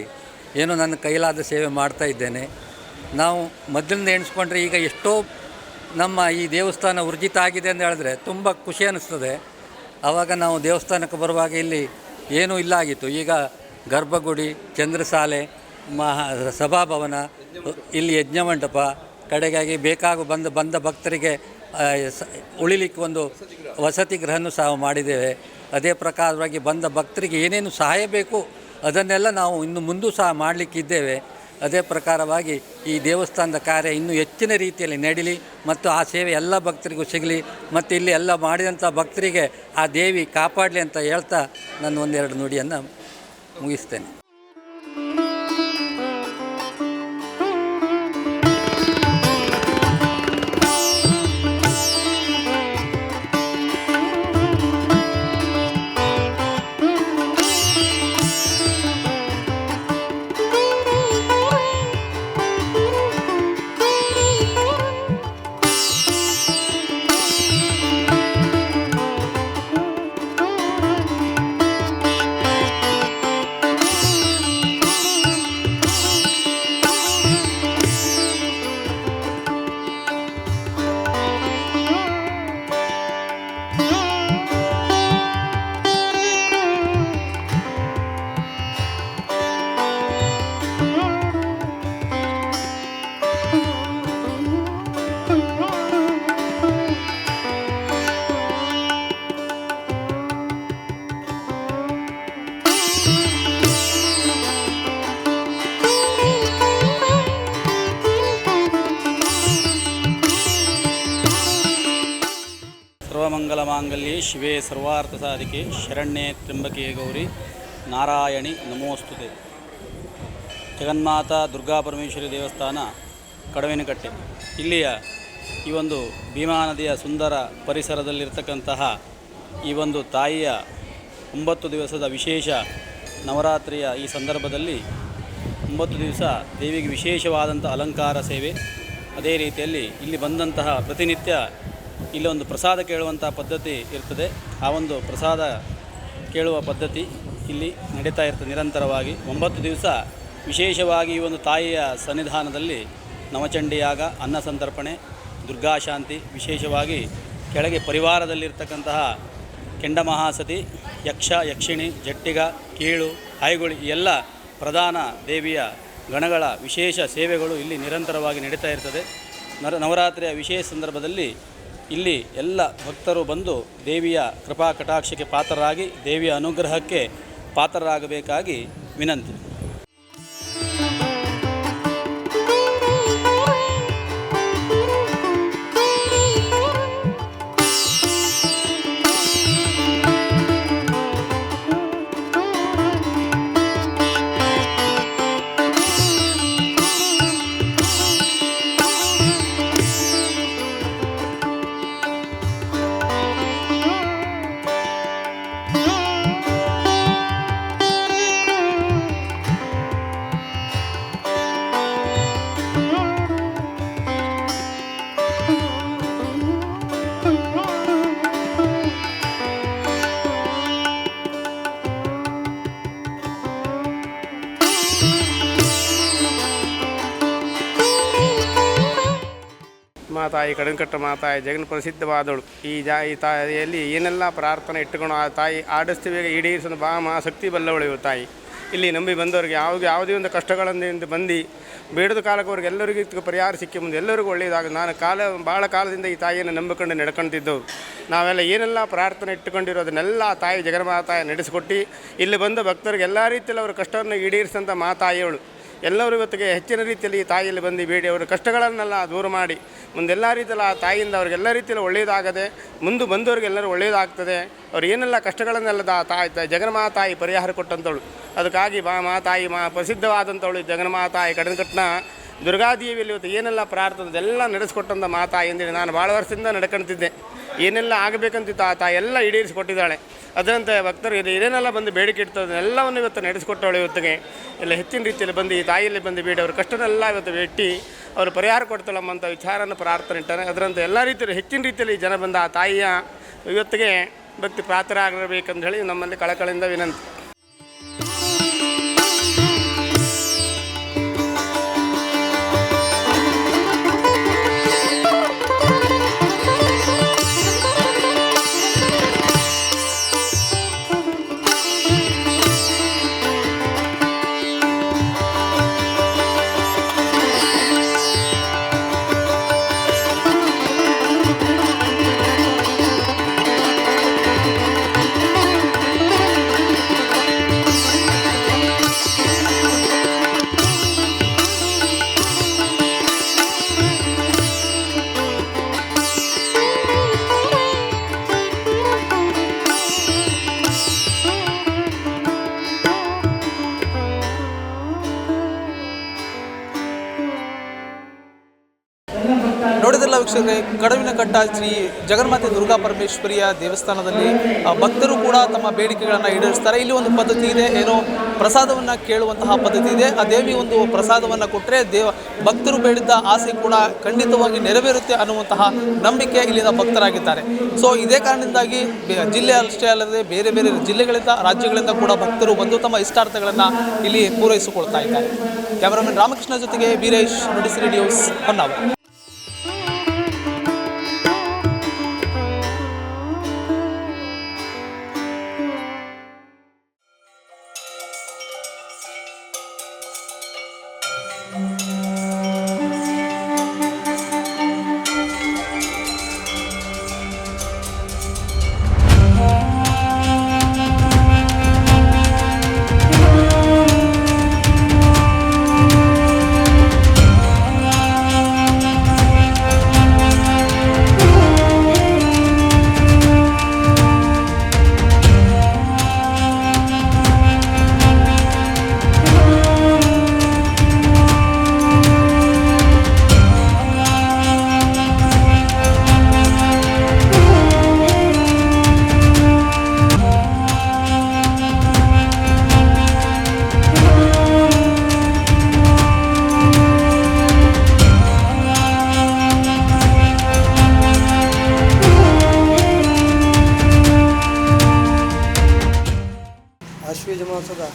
ಏನೋ ನನ್ನ ಕೈಲಾದ ಸೇವೆ ಮಾಡ್ತಾ ಇದ್ದೇನೆ. ನಾವು ಮೊದಲಿಂದ ಎಣಿಸ್ಕೊಂಡ್ರೆ ಈಗ ಎಷ್ಟೋ ನಮ್ಮ ಈ ದೇವಸ್ಥಾನ ಊರ್ಜಿತ ಆಗಿದೆ ಅಂತ ಹೇಳಿದ್ರೆ ತುಂಬ ಖುಷಿ ಅನ್ನಿಸ್ತದೆ. ಆವಾಗ ನಾವು ದೇವಸ್ಥಾನಕ್ಕೆ ಬರುವಾಗ ಇಲ್ಲಿ ಏನೂ ಇಲ್ಲ ಆಗಿತ್ತು. ಈಗ ಗರ್ಭಗುಡಿ, ಚಂದ್ರಸಾಲೆ, ಸಭಾಭವನ, ಇಲ್ಲಿ ಯಜ್ಞ ಮಂಟಪ, ಕಡೆಗಾಗಿ ಬಂದ ಭಕ್ತರಿಗೆ ಉಳಿಲಿಕ್ಕೆ ಒಂದು ವಸತಿ ಗೃಹನೂ ಸಹ ಮಾಡಿದ್ದೇವೆ. ಅದೇ ಪ್ರಕಾರವಾಗಿ ಬಂದ ಭಕ್ತರಿಗೆ ಏನೇನು ಸಹಾಯ ಬೇಕು ಅದನ್ನೆಲ್ಲ ನಾವು ಇನ್ನು ಮುಂದೂ ಸಹ ಮಾಡಲಿಕ್ಕಿದ್ದೇವೆ. ಅದೇ ಪ್ರಕಾರವಾಗಿ ಈ ದೇವಸ್ಥಾನದ ಕಾರ್ಯ ಇನ್ನೂ ಹೆಚ್ಚಿನ ರೀತಿಯಲ್ಲಿ ನಡೀಲಿ ಮತ್ತು ಆ ಸೇವೆ ಎಲ್ಲ ಭಕ್ತರಿಗೂ ಸಿಗಲಿ ಮತ್ತು ಇಲ್ಲಿ ಎಲ್ಲ ಮಾಡಿದಂಥ ಭಕ್ತರಿಗೆ ಆ ದೇವಿ ಕಾಪಾಡಲಿ ಅಂತ ಹೇಳ್ತಾ ನಾನು ಒಂದೆರಡು ನುಡಿಯನ್ನು ಮುಗಿಸ್ತೇನೆ. ಸರ್ವಮಂಗಲಮಾಂಗಲ್ಯೆ ಶಿವೆ ಸರ್ವಾರ್ಥ ಸಾಧಿಕೆ ಶರಣ್ಯೆ ತ್ರ್ಯಂಬಕೆ ಗೌರಿ ನಾರಾಯಣಿ ನಮೋಸ್ತುತೆ. ಜಗನ್ಮಾತಾ ದುರ್ಗಾ ಪರಮೇಶ್ವರಿ ದೇವಸ್ಥಾನ ಕಡವಿನಕಟ್ಟೆ. ಇಲ್ಲಿಯ ಈ ಒಂದು ಭೀಮಾ ನದಿಯ ಸುಂದರ ಪರಿಸರದಲ್ಲಿರ್ತಕ್ಕಂತಹ ಈ ಒಂದು ತಾಯಿಯ 9 ದಿವಸದ ವಿಶೇಷ ನವರಾತ್ರಿಯ ಈ ಸಂದರ್ಭದಲ್ಲಿ 9 ದಿವಸ ದೇವಿಗೆ ವಿಶೇಷವಾದಂಥ ಅಲಂಕಾರ ಸೇವೆ, ಅದೇ ರೀತಿಯಲ್ಲಿ ಇಲ್ಲಿ ಬಂದಂತಹ ಪ್ರತಿನಿತ್ಯ ಇಲ್ಲಿ ಒಂದು ಪ್ರಸಾದ ಕೇಳುವಂಥ ಪದ್ಧತಿ ಇರ್ತದೆ. ಆ ಒಂದು ಪ್ರಸಾದ ಕೇಳುವ ಪದ್ಧತಿ ಇಲ್ಲಿ ನಡೀತಾ ಇರ್ತದೆ ನಿರಂತರವಾಗಿ. 9 ದಿವಸ ವಿಶೇಷವಾಗಿ ಈ ಒಂದು ತಾಯಿಯ ಸನ್ನಿಧಾನದಲ್ಲಿ ನವಚಂಡಿಯಾಗ, ಅನ್ನ ಸಂತರ್ಪಣೆ, ದುರ್ಗಾಶಾಂತಿ, ವಿಶೇಷವಾಗಿ ಕೆಳಗೆ ಪರಿವಾರದಲ್ಲಿರ್ತಕ್ಕಂತಹ ಕೆಂಡ ಮಹಾಸತಿ, ಯಕ್ಷ, ಯಕ್ಷಿಣಿ, ಜಟ್ಟಿಗ, ಕೀಳು, ಹಾಯ್ಗುಳಿ ಈ ಎಲ್ಲ ಪ್ರಧಾನ ದೇವಿಯ ಗಣಗಳ ವಿಶೇಷ ಸೇವೆಗಳು ಇಲ್ಲಿ ನಿರಂತರವಾಗಿ ನಡೀತಾ ಇರ್ತದೆ. ನವರಾತ್ರಿಯ ವಿಶೇಷ ಸಂದರ್ಭದಲ್ಲಿ ಇಲ್ಲಿ ಎಲ್ಲ ಭಕ್ತರು ಬಂದು ದೇವಿಯ ಕೃಪಾ ಕಟಾಕ್ಷಕ್ಕೆ ಪಾತ್ರರಾಗಿ ದೇವಿಯ ಅನುಗ್ರಹಕ್ಕೆ ಪಾತ್ರರಾಗಬೇಕಾಗಿ ವಿನಂತಿ. ಮಾತಾಯಿ ಕಡನ್ಕಟ್ಟ ಮಾತಾಯಿ ಜಗನ್ ಪ್ರಸಿದ್ಧವಾದಳು. ಈ ತಾಯಿಯಲ್ಲಿ ಏನೆಲ್ಲ ಪ್ರಾರ್ಥನೆ ಇಟ್ಟುಕೊಂಡು ಆ ತಾಯಿ ಆಡಿಸ್ತೀವಿ ಈಡೇರಿಸಲು ಶಕ್ತಿ ಬಲ್ಲವಳು ಇವು ತಾಯಿ. ಇಲ್ಲಿ ನಂಬಿ ಬಂದವರಿಗೆ ಯಾವುದೇ ಒಂದು ಕಷ್ಟಗಳಿಂದ ಬಂದು ಬೇಡದ ಕಾಲಕ್ಕೆ ಎಲ್ಲರಿಗೂ ಪರಿಹಾರ ಸಿಕ್ಕಿ ಮುಂದೆ ಎಲ್ಲರಿಗೂ ಒಳ್ಳೆಯದಾಗ ನಾನು ಭಾಳ ಕಾಲದಿಂದ ಈ ತಾಯಿಯನ್ನು ನಂಬಿಕೊಂಡು ನಡ್ಕೊಳ್ತಿದ್ದವು. ನಾವೆಲ್ಲ ಏನೆಲ್ಲ ಪ್ರಾರ್ಥನೆ ಇಟ್ಟುಕೊಂಡಿರೋದನ್ನೆಲ್ಲ ತಾಯಿ ಜಗನ್ಮಾತಾಯಿ ನಡೆಸಿಕೊಟ್ಟು ಇಲ್ಲಿ ಬಂದ ಭಕ್ತರಿಗೆ ಎಲ್ಲ ರೀತಿಯಲ್ಲಿ ಅವರ ಕಷ್ಟವನ್ನು ಈಡೇರಿಸಿದಂಥ ಮಾತಾಯಿಯವಳು. ಎಲ್ಲರೂ ಇವತ್ತಿಗೆ ಹೆಚ್ಚಿನ ರೀತಿಯಲ್ಲಿ ಈ ತಾಯಿಯಲ್ಲಿ ಬಂದು ಬೇಡಿ ಅವರ ಕಷ್ಟಗಳನ್ನೆಲ್ಲ ದೂರ ಮಾಡಿ ಮುಂದೆಲ್ಲ ರೀತಿಯಲ್ಲಿ ಆ ತಾಯಿಯಿಂದ ಅವ್ರಿಗೆಲ್ಲ ರೀತಿಯಲ್ಲಿ ಒಳ್ಳೆಯದಾಗದೆ ಮುಂದೆ ಬಂದವರಿಗೆಲ್ಲರೂ ಒಳ್ಳೆಯದಾಗ್ತದೆ. ಅವ್ರು ಏನೆಲ್ಲ ಕಷ್ಟಗಳನ್ನೆಲ್ಲ ತಾಯಿ ಜಗನ್ಮಾತಾಯಿ ಪರಿಹಾರ ಕೊಟ್ಟಂಥವಳು. ಅದಕ್ಕಾಗಿ ಮಾತಾಯಿ ಪ್ರಸಿದ್ಧವಾದಂಥವಳು ಜಗನ್ಮಾತಾಯಿ ಕಡನ್ಕಟ್ಟನ ದುರ್ಗಾದೇವಿಯಲ್ಲಿ ಇವತ್ತು ಏನೆಲ್ಲ ಪ್ರಾರ್ಥನೆ ಎಲ್ಲ ನಡೆಸಿಕೊಟ್ಟಂಥ ಮಾತಾಯಿ ಎಂದೇಳಿ ನಾನು ಭಾಳ ವರ್ಷದಿಂದ ನಡ್ಕೊಳ್ತಿದ್ದೆ. ಏನೆಲ್ಲ ಆಗಬೇಕಂತಿತ್ತು ಆ ತಾಯಿ ಎಲ್ಲ ಈಡೇರಿಸಿಕೊಟ್ಟಿದ್ದಾಳೆ. ಅದರಂತೆ ಭಕ್ತರು ಏನೇನೆಲ್ಲ ಬಂದು ಬೇಡಿಕೆ ಇಡ್ತದೆ ಎಲ್ಲವನ್ನು ಇವತ್ತು ನಡೆಸಿಕೊಟ್ಟವಳು. ಇವತ್ತಿಗೆ ಎಲ್ಲ ಹೆಚ್ಚಿನ ರೀತಿಯಲ್ಲಿ ಬಂದು ಈ ತಾಯಿಯಲ್ಲಿ ಬಂದು ಬೇಡಿ ಅವ್ರ ಕಷ್ಟನೆಲ್ಲ ಇವತ್ತು ಬೆಟ್ಟಿ ಅವರು ಪರಿಹಾರ ಕೊಡ್ತಾಳಮ್ಮಂಥ ವಿಚಾರನ ಪ್ರಾರ್ಥನೆ ಇಟ್ಟಾರೆ. ಅದರಂತೆ ಎಲ್ಲ ರೀತಿಯಲ್ಲಿ ಹೆಚ್ಚಿನ ರೀತಿಯಲ್ಲಿ ಜನ ಬಂದ ಆ ತಾಯಿಯ ಇವತ್ತಿಗೆ ಭಕ್ತಿ ಪಾತ್ರರಾಗಬೇಕಂತ ಹೇಳಿ ನಮ್ಮಲ್ಲಿ ಕಳಕಳಿಯಿಂದ ವಿನಂತಿ. ನೋಡಿದ್ರಲ್ಲ ವೀಕ್ಷಕರೇ, ಕಡವಿನಕಟ್ಟ ಶ್ರೀ ಜಗನ್ಮಾತೆ ದುರ್ಗಾ ಪರಮೇಶ್ವರಿಯ ದೇವಸ್ಥಾನದಲ್ಲಿ ಭಕ್ತರು ಕೂಡ ತಮ್ಮ ಬೇಡಿಕೆಗಳನ್ನು ಈಡೇರಿಸ್ತಾರೆ. ಇಲ್ಲಿ ಒಂದು ಪದ್ಧತಿ ಇದೆ, ಏನೋ ಪ್ರಸಾದವನ್ನು ಕೇಳುವಂತಹ ಪದ್ಧತಿ ಇದೆ. ಆ ದೇವಿ ಒಂದು ಪ್ರಸಾದವನ್ನು ಕೊಟ್ಟರೆ ಭಕ್ತರು ಬೇಡಿದ್ದ ಆಸೆ ಕೂಡ ಖಂಡಿತವಾಗಿ ನೆರವೇರುತ್ತೆ ಅನ್ನುವಂತಹ ನಂಬಿಕೆ ಇಲ್ಲಿನ ಭಕ್ತರಾಗಿದ್ದಾರೆ. ಸೊ ಇದೇ ಕಾರಣದಿಂದಾಗಿ ಜಿಲ್ಲೆ ಅಷ್ಟೇ ಅಲ್ಲದೆ ಬೇರೆ ಬೇರೆ ಜಿಲ್ಲೆಗಳಿಂದ ರಾಜ್ಯಗಳಿಂದ ಕೂಡ ಭಕ್ತರು ಬಂದು ತಮ್ಮ ಇಷ್ಟಾರ್ಥಗಳನ್ನು ಇಲ್ಲಿ ಪೂರೈಸಿಕೊಳ್ತಾ ಇದ್ದಾರೆ. ಕ್ಯಾಮರಾಮನ್ ರಾಮಕೃಷ್ಣ ಜೊತೆಗೆ ವೀರೇಶ್, ನುಡಿಸಿರಿ ನ್ಯೂಸ್, ಹೊನ್ನಾವರ. ಮಾಸದ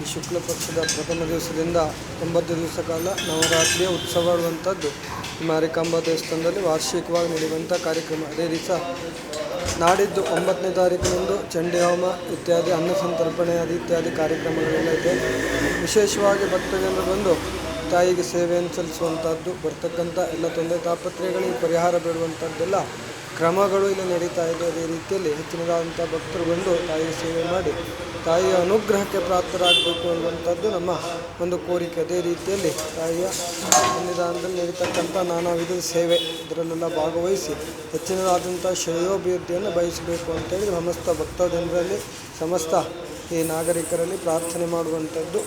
ಈ ಶುಕ್ಲ ಪಕ್ಷದ ಪ್ರಥಮ ದಿವಸದಿಂದ 9 ದಿವಸ ಕಾಲ ನವರಾತ್ರಿಯ ಉತ್ಸವವಾಗುವಂಥದ್ದು ಮಾರಿಕಾಂಬಾ ದೇವಸ್ಥಾನದಲ್ಲಿ ವಾರ್ಷಿಕವಾಗಿ ನಡೆಯುವಂಥ ಕಾರ್ಯಕ್ರಮ. ಅದೇ ದಿವಸ ನಾಡಿದ್ದು 9ನೇ ತಾರೀಕಿನಂದು ಚಂಡಿ ಹೋಮ ಇತ್ಯಾದಿ ಅನ್ನ ಸಂತರ್ಪಣೆ ಇತ್ಯಾದಿ ಕಾರ್ಯಕ್ರಮಗಳೆಲ್ಲ ಇದೆ. ವಿಶೇಷವಾಗಿ ಭಕ್ತಜನರು ಬಂದು ತಾಯಿಗೆ ಸೇವೆಯನ್ನು ಸಲ್ಲಿಸುವಂಥದ್ದು, ಬರ್ತಕ್ಕಂಥ ಎಲ್ಲ ತೊಂದರೆ ತಾಪತ್ರಯಗಳಿಗೆ ಪರಿಹಾರ ಬೇಡುವಂಥದ್ದೆಲ್ಲ ಕ್ರಮಗಳು ಇಲ್ಲಿ ನಡೀತಾ ಇದೆ. ಅದೇ ರೀತಿಯಲ್ಲಿ ಹೆಚ್ಚಿನದಾದಂಥ ಭಕ್ತರು ಬಂದು ತಾಯಿಗೆ ಸೇವೆ ಮಾಡಿ ತಾಯಿಯ ಅನುಗ್ರಹಕ್ಕೆ ಪ್ರಾಪ್ತರಾಗಬೇಕು ಅನ್ನುವಂಥದ್ದು ನಮ್ಮ ಒಂದು ಕೋರಿಕೆ. ಅದೇ ರೀತಿಯಲ್ಲಿ ತಾಯಿಯ ಸನ್ನಿಧಾನದಲ್ಲಿ ನಡೀತಕ್ಕಂಥ ನಾನಾ ವಿಧದ ಸೇವೆ ಇದರಲ್ಲೆಲ್ಲ ಭಾಗವಹಿಸಿ ಹೆಚ್ಚಿನದಾದಂಥ ಶ್ರೇಯೋಭಿವೃದ್ಧಿಯನ್ನು ಬಯಸಬೇಕು ಅಂತೇಳಿ ಸಮಸ್ತ ಭಕ್ತ ಜನರಲ್ಲಿ ಸಮಸ್ತ ಈ ನಾಗರಿಕರಲ್ಲಿ ಪ್ರಾರ್ಥನೆ ಮಾಡುವಂಥದ್ದು.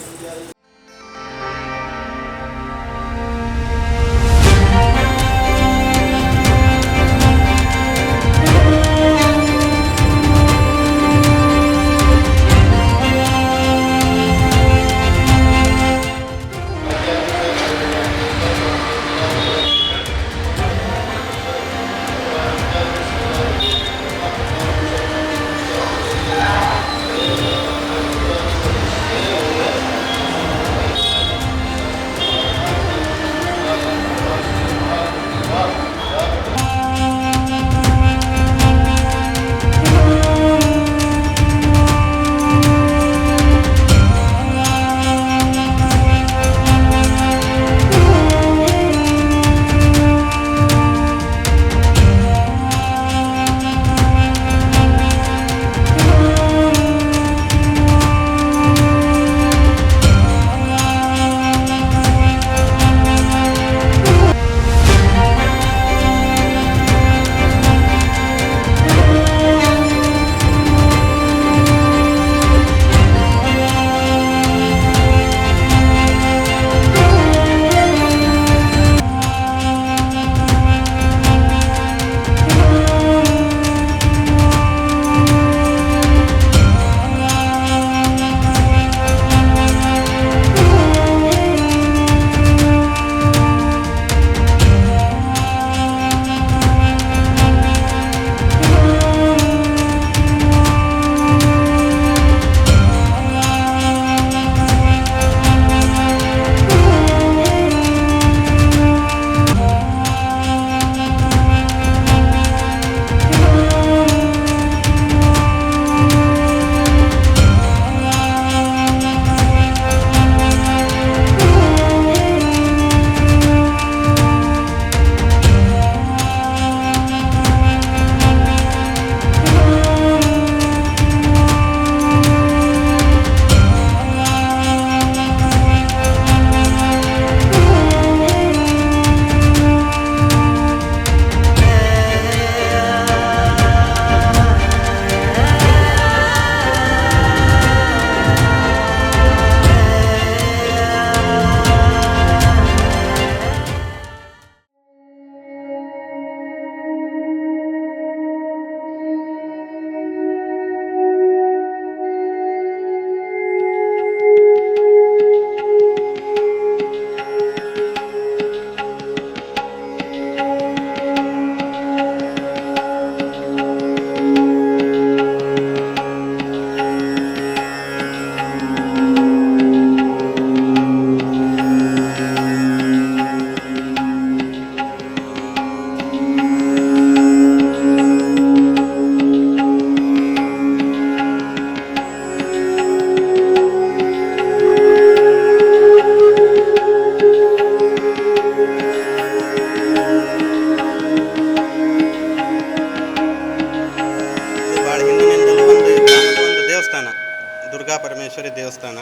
ದುರ್ಗಾಪರಮೇಶ್ವರಿ ದೇವಸ್ಥಾನ.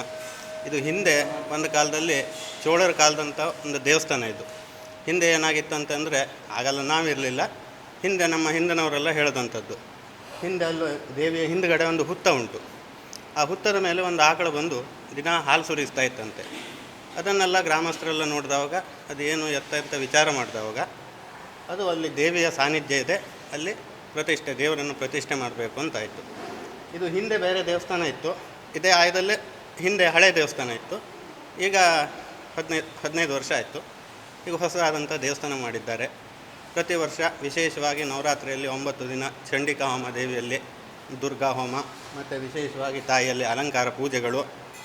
ಇದು ಹಿಂದೆ ಒಂದು ಕಾಲದಲ್ಲಿ ಚೋಳರ ಕಾಲದಂಥ ಒಂದು ದೇವಸ್ಥಾನ ಇದು. ಹಿಂದೆ ಏನಾಗಿತ್ತು ಅಂತಂದರೆ, ಆಗಲ್ಲ ನಾವಿರಲಿಲ್ಲ, ಹಿಂದೆ ನಮ್ಮ ಹಿಂದಿನವರೆಲ್ಲ ಹೇಳಿದಂಥದ್ದು. ಹಿಂದೆ ಅಲ್ಲೂ ದೇವಿಯ ಹಿಂದುಗಡೆ ಒಂದು ಹುತ್ತ ಉಂಟು. ಆ ಹುತ್ತದ ಮೇಲೆ ಒಂದು ಆಕಳು ಬಂದು ದಿನ ಹಾಲು ಸುರಿಸ್ತಾ ಇತ್ತಂತೆ. ಅದನ್ನೆಲ್ಲ ಗ್ರಾಮಸ್ಥರೆಲ್ಲ ನೋಡಿದವಾಗ ಅದೇನು ಎತ್ತ ವಿಚಾರ ಮಾಡಿದವಾಗ ಅದು ಅಲ್ಲಿ ದೇವಿಯ ಸಾನ್ನಿಧ್ಯ ಇದೆ, ಅಲ್ಲಿ ಪ್ರತಿಷ್ಠೆ, ದೇವರನ್ನು ಪ್ರತಿಷ್ಠೆ ಮಾಡಬೇಕು ಅಂತಾಯಿತು. ಇದು ಹಿಂದೆ ಬೇರೆ ದೇವಸ್ಥಾನ ಇತ್ತು, ಇದೇ ಆಯದಲ್ಲೇ ಹಿಂದೆ ಹಳೆ ದೇವಸ್ಥಾನ ಇತ್ತು. ಈಗ 15 ವರ್ಷ ಆಯಿತು. ಈಗ ಹೊಸದಾದಂಥ ದೇವಸ್ಥಾನ ಮಾಡಿದ್ದಾರೆ. ಪ್ರತಿ ವರ್ಷ ವಿಶೇಷವಾಗಿ ನವರಾತ್ರಿಯಲ್ಲಿ 9 ದಿನ ಚಂಡಿಕಾ ಹೋಮ ದೇವಿಯಲ್ಲಿ, ದುರ್ಗಾ ಹೋಮ ಮತ್ತು ವಿಶೇಷವಾಗಿ ತಾಯಿಯಲ್ಲಿ ಅಲಂಕಾರ ಪೂಜೆಗಳು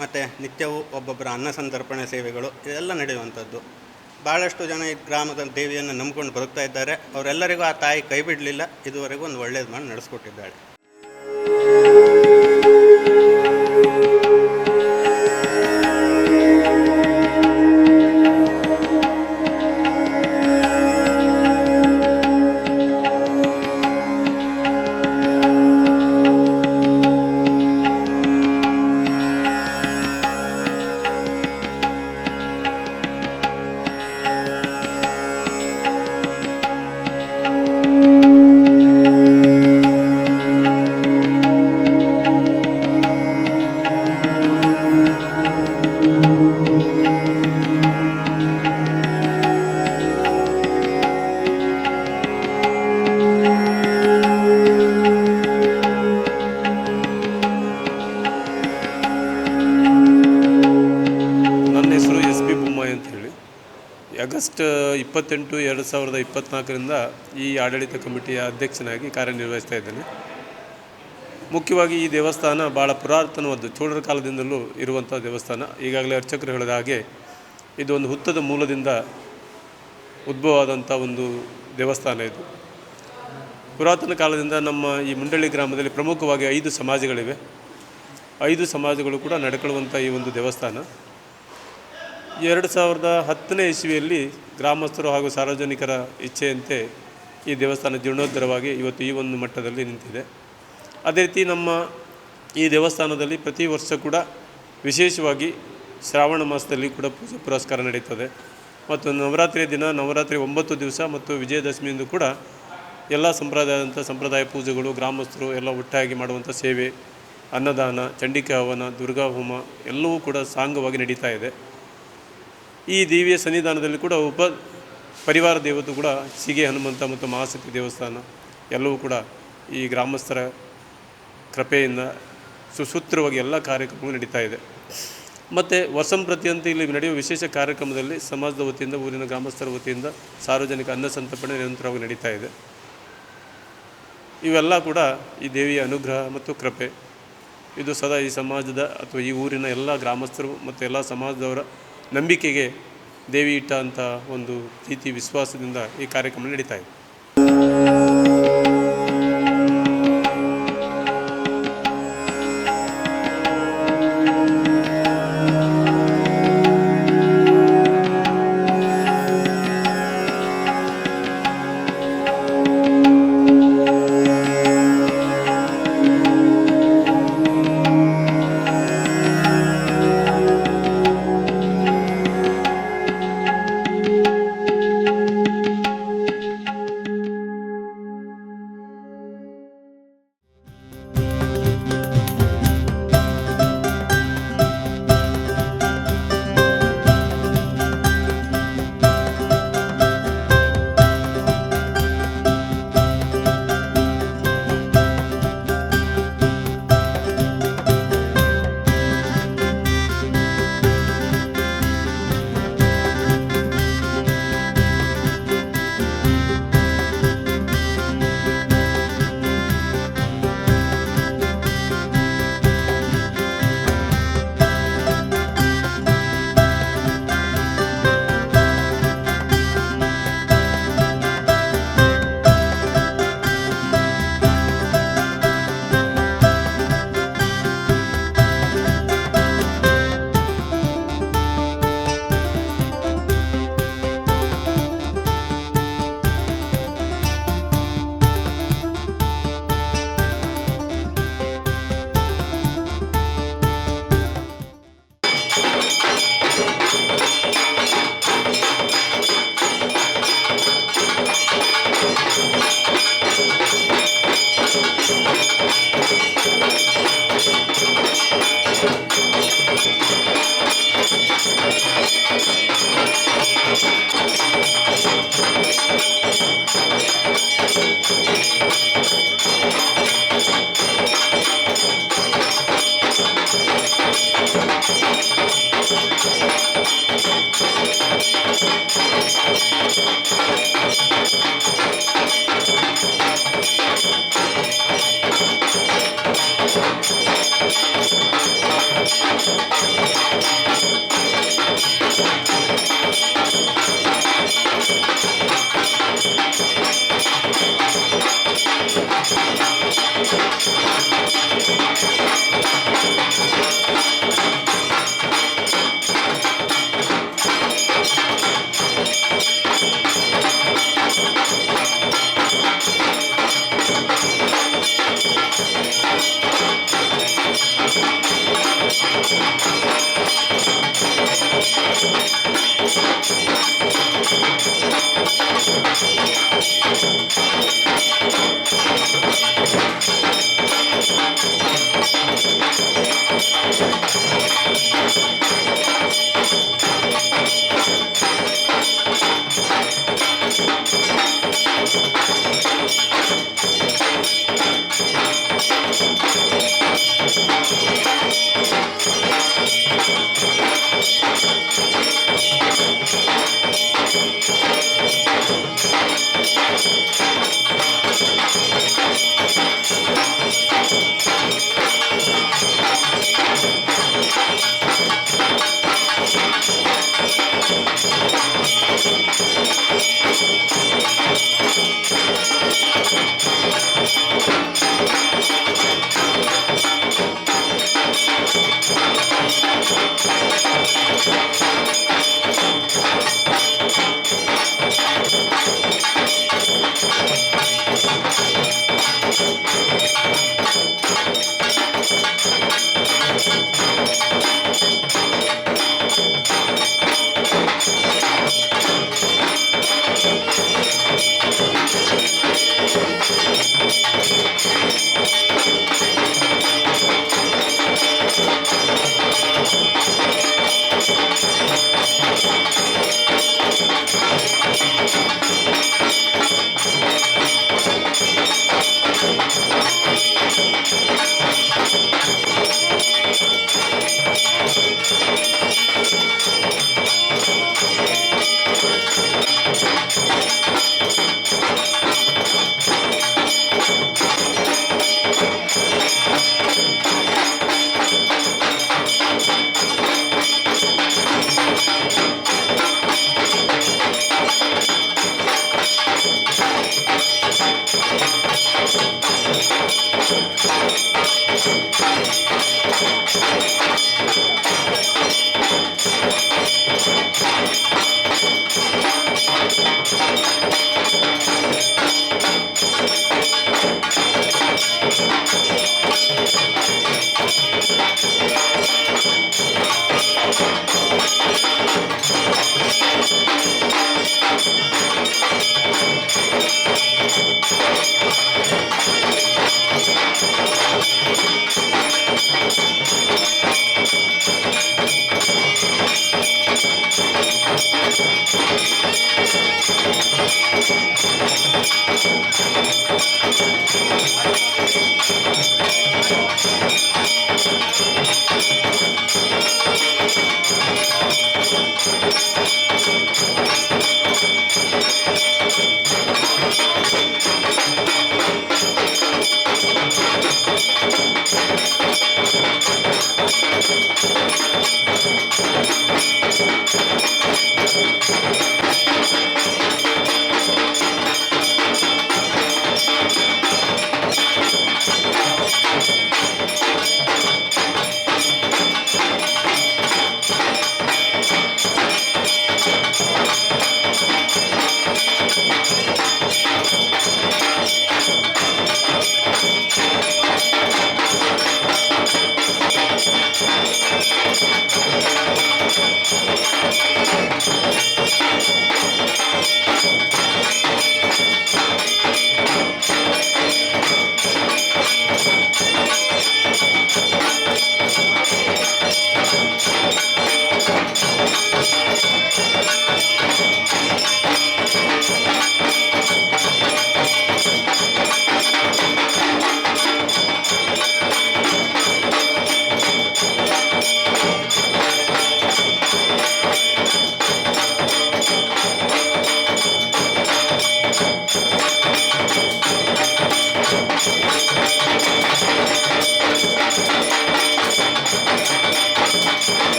ಮತ್ತು ನಿತ್ಯವೂ ಒಬ್ಬೊಬ್ಬರ ಅನ್ನ ಸಂತರ್ಪಣೆ ಸೇವೆಗಳು ಇದೆಲ್ಲ ನಡೆಯುವಂಥದ್ದು. ಭಾಳಷ್ಟು ಜನ ಈ ಗ್ರಾಮದ ದೇವಿಯನ್ನು ನಂಬಿಕೊಂಡು ಬದುಕ್ತಾ ಇದ್ದಾರೆ. ಅವರೆಲ್ಲರಿಗೂ ಆ ತಾಯಿ ಕೈ ಬಿಡಲಿಲ್ಲ, ಇದುವರೆಗೂ ಒಂದು ಒಳ್ಳೇದು ಮಾಡಿ ನಡೆಸ್ಕೊಟ್ಟಿದ್ದಾಳೆ. ಆಗಸ್ಟ್ 28, 2024ರಿಂದ ಈ ಆಡಳಿತ ಕಮಿಟಿಯ ಅಧ್ಯಕ್ಷನಾಗಿ ಕಾರ್ಯನಿರ್ವಹಿಸ್ತಾ ಇದ್ದೇನೆ. ಮುಖ್ಯವಾಗಿ ಈ ದೇವಸ್ಥಾನ ಭಾಳ ಪುರಾತನವಾದ್ದು, ಚೋಳರ ಕಾಲದಿಂದಲೂ ಇರುವಂಥ ದೇವಸ್ಥಾನ. ಈಗಾಗಲೇ ಅರ್ಚಕರು ಹೇಳಿದ ಹಾಗೆ ಇದು ಒಂದು ಹುತ್ತದ ಮೂಲದಿಂದ ಉದ್ಭವವಾದಂಥ ಒಂದು ದೇವಸ್ಥಾನ. ಇದು ಪುರಾತನ ಕಾಲದಿಂದ ನಮ್ಮ ಈ ಮುಂಡಳ್ಳಿ ಗ್ರಾಮದಲ್ಲಿ ಪ್ರಮುಖವಾಗಿ 5 ಸಮಾಜಗಳಿವೆ. 5 ಸಮಾಜಗಳು ಕೂಡ ನಡ್ಕೊಳ್ಳುವಂಥ ಈ ಒಂದು ದೇವಸ್ಥಾನ 2010ನೇ ಇಸ್ವಿಯಲ್ಲಿ ಗ್ರಾಮಸ್ಥರು ಹಾಗೂ ಸಾರ್ವಜನಿಕರ ಇಚ್ಛೆಯಂತೆ ಈ ದೇವಸ್ಥಾನ ಜೀರ್ಣೋದ್ಧಾರವಾಗಿ ಇವತ್ತು ಈ ಒಂದು ಮಟ್ಟದಲ್ಲಿ ನಿಂತಿದೆ. ಅದೇ ರೀತಿ ನಮ್ಮ ಈ ದೇವಸ್ಥಾನದಲ್ಲಿ ಪ್ರತಿ ವರ್ಷ ಕೂಡ ವಿಶೇಷವಾಗಿ ಶ್ರಾವಣ ಮಾಸದಲ್ಲಿ ಕೂಡ ಪೂಜೆ ಪುರಸ್ಕಾರ ನಡೀತದೆ. ಮತ್ತು ನವರಾತ್ರಿಯ ದಿನ ನವರಾತ್ರಿ 9 ದಿವಸ ಮತ್ತು ವಿಜಯದಶಮಿಯಿಂದ ಕೂಡ ಎಲ್ಲ ಸಂಪ್ರದಾಯ ಪೂಜೆಗಳು, ಗ್ರಾಮಸ್ಥರು ಎಲ್ಲ ಒಟ್ಟಾಗಿ ಮಾಡುವಂಥ ಸೇವೆ, ಅನ್ನದಾನ, ಚಂಡಿಕಾ ಹವನ, ದುರ್ಗಾ ಹೋಮ ಎಲ್ಲವೂ ಕೂಡ ಸಾಂಗವಾಗಿ ನಡೀತಾ ಇದೆ. ಈ ದೇವಿಯ ಸನ್ನಿಧಾನದಲ್ಲಿ ಕೂಡ ಪರಿವಾರ ದೇವತೆ ಕೂಡ ಸಿಗೆ ಹನುಮಂತ ಮತ್ತು ಮಹಾಶಕ್ತಿ ದೇವಸ್ಥಾನ ಎಲ್ಲವೂ ಕೂಡ ಈ ಗ್ರಾಮಸ್ಥರ ಕೃಪೆಯಿಂದ ಸುಸೂತ್ರವಾಗಿ ಎಲ್ಲ ಕಾರ್ಯಕ್ರಮಗಳು ನಡೀತಾ ಇದೆ. ಮತ್ತು ವರ್ಷಂಪ್ರತಿಯಂತೆ ಇಲ್ಲಿ ನಡೆಯುವ ವಿಶೇಷ ಕಾರ್ಯಕ್ರಮದಲ್ಲಿ ಸಮಾಜದ ವತಿಯಿಂದ, ಊರಿನ ಗ್ರಾಮಸ್ಥರ ವತಿಯಿಂದ ಸಾರ್ವಜನಿಕ ಅನ್ನ ಸಂತರ್ಪಣೆ ನಿರಂತರವಾಗಿ ನಡೀತಾ ಇದೆ. ಇವೆಲ್ಲ ಕೂಡ ಈ ದೇವಿಯ ಅನುಗ್ರಹ ಮತ್ತು ಕೃಪೆ. ಇದು ಸದಾ ಈ ಸಮಾಜದ ಅಥವಾ ಈ ಊರಿನ ಎಲ್ಲ ಗ್ರಾಮಸ್ಥರು ಮತ್ತು ಎಲ್ಲ ಸಮಾಜದವರ ನಂಬಿಕೆಗೆ ದೇವಿ ಇಟ್ಟ ಅಂತ ಒಂದು ಪ್ರೀತಿ ವಿಶ್ವಾಸದಿಂದ ಈ ಕಾರ್ಯಕ್ರಮ ನಡೀತಾ ಇದೆ.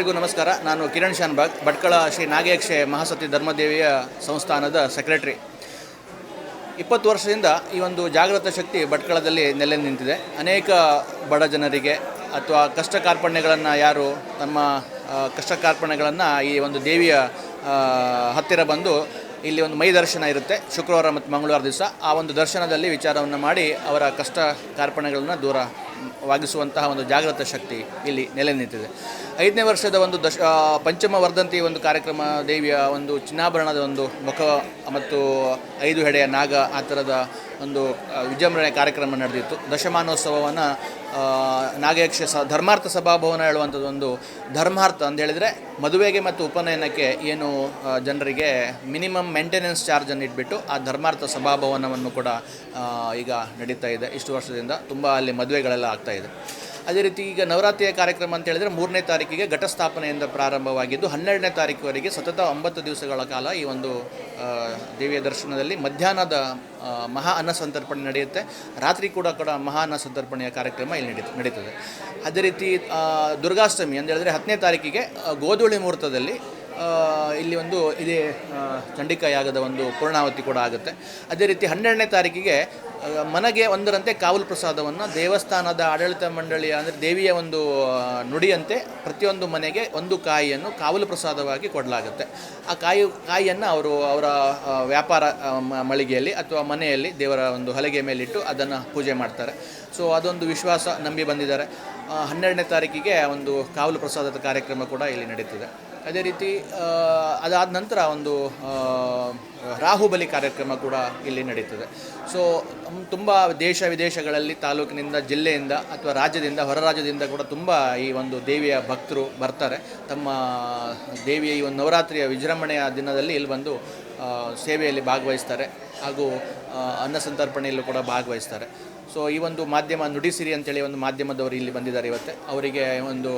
ಎಲ್ಲರಿಗೂ ನಮಸ್ಕಾರ. ನಾನು ಕಿರಣ್ ಶಾನ್ಭಾಗ್, ಭಟ್ಕಳ ಶ್ರೀ ನಾಗಯಕ್ಷೆ ಮಹಾಸತಿ ಧರ್ಮದೇವಿಯ ಸಂಸ್ಥಾನದ ಸೆಕ್ರೆಟರಿ. 20 ವರ್ಷದಿಂದ ಈ ಒಂದು ಜಾಗೃತ ಶಕ್ತಿ ಭಟ್ಕಳದಲ್ಲಿ ನೆಲೆ ನಿಂತಿದೆ. ಅನೇಕ ಬಡ ಜನರಿಗೆ ಅಥವಾ ಕಷ್ಟ ಕಾರ್ಪಣ್ಯಗಳನ್ನು ಯಾರು ತಮ್ಮ ಕಷ್ಟ ಕಾರ್ಪಣ್ಯಗಳನ್ನು ಈ ಒಂದು ದೇವಿಯ ಹತ್ತಿರ ಬಂದು ಇಲ್ಲಿ ಒಂದು ಮೈ ದರ್ಶನ ಇರುತ್ತೆ ಶುಕ್ರವಾರ ಮತ್ತು ಮಂಗಳವಾರ ದಿವಸ. ಆ ಒಂದು ದರ್ಶನದಲ್ಲಿ ವಿಚಾರವನ್ನು ಮಾಡಿ ಅವರ ಕಷ್ಟ ಕಾರ್ಪಣ್ಯಗಳನ್ನು ದೂರವಾಗಿಸುವಂತಹ ಒಂದು ಜಾಗೃತ ಶಕ್ತಿ ಇಲ್ಲಿ ನೆಲೆ ನಿಂತಿದೆ. 5ನೇ ವರ್ಷದ ಒಂದು ಪಂಚಮ ವರ್ಧಂತಿ ಒಂದು ಕಾರ್ಯಕ್ರಮ, ದೇವಿಯ ಒಂದು ಚಿನ್ನಾಭರಣದ ಒಂದು ಮುಖ ಮತ್ತು 5 ಹೆಡೆಯ ನಾಗ ಆ ಥರದ ಒಂದು ವಿಜೃಂಭಣೆ ಕಾರ್ಯಕ್ರಮ ನಡೆದಿತ್ತು. ದಶಮಾನೋತ್ಸವವನ್ನು ನಾಗಯಕ್ಷ ಧರ್ಮಾರ್ಥ ಸಭಾಭವನ ಹೇಳುವಂಥದ್ದು ಒಂದು ಧರ್ಮಾರ್ಥ ಅಂತ ಹೇಳಿದರೆ ಮದುವೆಗೆ ಮತ್ತು ಉಪನಯನಕ್ಕೆ ಏನು ಜನರಿಗೆ ಮಿನಿಮಮ್ ಮೇಂಟೆನೆನ್ಸ್ ಚಾರ್ಜನ್ನು ಇಟ್ಬಿಟ್ಟು ಆ ಧರ್ಮಾರ್ಥ ಸಭಾಭವನವನ್ನು ಕೂಡ ಈಗ ನಡೀತಾ ಇದೆ. ಇಷ್ಟು ವರ್ಷದಿಂದ ತುಂಬ ಅಲ್ಲಿ ಮದುವೆಗಳೆಲ್ಲ ಆಗ್ತಾಯಿದೆ. ಅದೇ ರೀತಿ ಈಗ ನವರಾತ್ರಿಯ ಕಾರ್ಯಕ್ರಮ ಅಂತ ಹೇಳಿದರೆ 3ನೇ ತಾರೀಕಿಗೆ ಘಟಸ್ಥಾಪನೆಯಿಂದ ಪ್ರಾರಂಭವಾಗಿದ್ದು 12ನೇ ತಾರೀಕುವರೆಗೆ ಸತತ 9 ದಿವಸಗಳ ಕಾಲ ಈ ಒಂದು ದೇವಿಯ ದರ್ಶನದಲ್ಲಿ ಮಧ್ಯಾಹ್ನದ ಮಹಾ ಅನ್ನ ಸಂತರ್ಪಣೆ ನಡೆಯುತ್ತೆ. ರಾತ್ರಿ ಕೂಡ ಮಹಾ ಅನ್ನ ಸಂತರ್ಪಣೆಯ ಕಾರ್ಯಕ್ರಮ ಇಲ್ಲಿ ನಡೀತದೆ. ಅದೇ ರೀತಿ ದುರ್ಗಾಷ್ಟಮಿ ಅಂತ ಹೇಳಿದ್ರೆ 10ನೇ ತಾರೀಕಿಗೆ ಗೋಧೂಳಿ ಮುಹೂರ್ತದಲ್ಲಿ ಇಲ್ಲಿ ಒಂದು ಇದೇ ಚಂಡಿಕಾ ಯಾಗದ ಒಂದು ಪೂರ್ಣಾವತಿ ಕೂಡ ಆಗುತ್ತೆ. ಅದೇ ರೀತಿ 12ನೇ ತಾರೀಕಿಗೆ ಮನೆಗೆ ಒಂದರಂತೆ ಕಾವಲು ಪ್ರಸಾದವನ್ನು ದೇವಸ್ಥಾನದ ಆಡಳಿತ ಮಂಡಳಿಯ ಅಂದರೆ ದೇವಿಯ ಒಂದು ನುಡಿಯಂತೆ ಪ್ರತಿಯೊಂದು ಮನೆಗೆ ಒಂದು ಕಾಯಿಯನ್ನು ಕಾವಲು ಪ್ರಸಾದವಾಗಿ ಕೊಡಲಾಗುತ್ತೆ. ಆ ಕಾಯಿಯನ್ನು ಅವರ ವ್ಯಾಪಾರ ಮಳಿಗೆಯಲ್ಲಿ ಅಥವಾ ಮನೆಯಲ್ಲಿ ದೇವರ ಒಂದು ಹಲಗೆ ಮೇಲಿಟ್ಟು ಅದನ್ನು ಪೂಜೆ ಮಾಡ್ತಾರೆ. ಸೊ ಅದೊಂದು ವಿಶ್ವಾಸ ನಂಬಿ ಬಂದಿದ್ದಾರೆ. 12ನೇ ತಾರೀಕಿಗೆ ಒಂದು ಕಾವಲು ಪ್ರಸಾದದ ಕಾರ್ಯಕ್ರಮ ಕೂಡ ಇಲ್ಲಿ ನಡೀತದೆ. ಅದೇ ರೀತಿ ಅದಾದ ನಂತರ ಒಂದು ರಾಹುಬಲಿ ಕಾರ್ಯಕ್ರಮ ಕೂಡ ಇಲ್ಲಿ ನಡೀತದೆ. ಸೊ ತುಂಬ ದೇಶ ವಿದೇಶಗಳಲ್ಲಿ ತಾಲೂಕಿನಿಂದ, ಜಿಲ್ಲೆಯಿಂದ ಅಥವಾ ರಾಜ್ಯದಿಂದ, ಹೊರ ರಾಜ್ಯದಿಂದ ಕೂಡ ತುಂಬ ಈ ಒಂದು ದೇವಿಯ ಭಕ್ತರು ಬರ್ತಾರೆ. ತಮ್ಮ ದೇವಿಯ ಈ ಒಂದು ನವರಾತ್ರಿಯ ವಿಜೃಂಭಣೆಯ ದಿನದಲ್ಲಿ ಇಲ್ಲಿ ಬಂದು ಸೇವೆಯಲ್ಲಿ ಭಾಗವಹಿಸ್ತಾರೆ ಹಾಗೂ ಅನ್ನ ಸಂತರ್ಪಣೆಯಲ್ಲೂ ಕೂಡ ಭಾಗವಹಿಸ್ತಾರೆ. ಸೊ ಈ ಒಂದು ಮಾಧ್ಯಮ ನುಡಿಸಿರಿ ಅಂತೇಳಿ ಒಂದು ಮಾಧ್ಯಮದವರು ಇಲ್ಲಿ ಬಂದಿದ್ದಾರೆ ಇವತ್ತು. ಅವರಿಗೆ ಒಂದು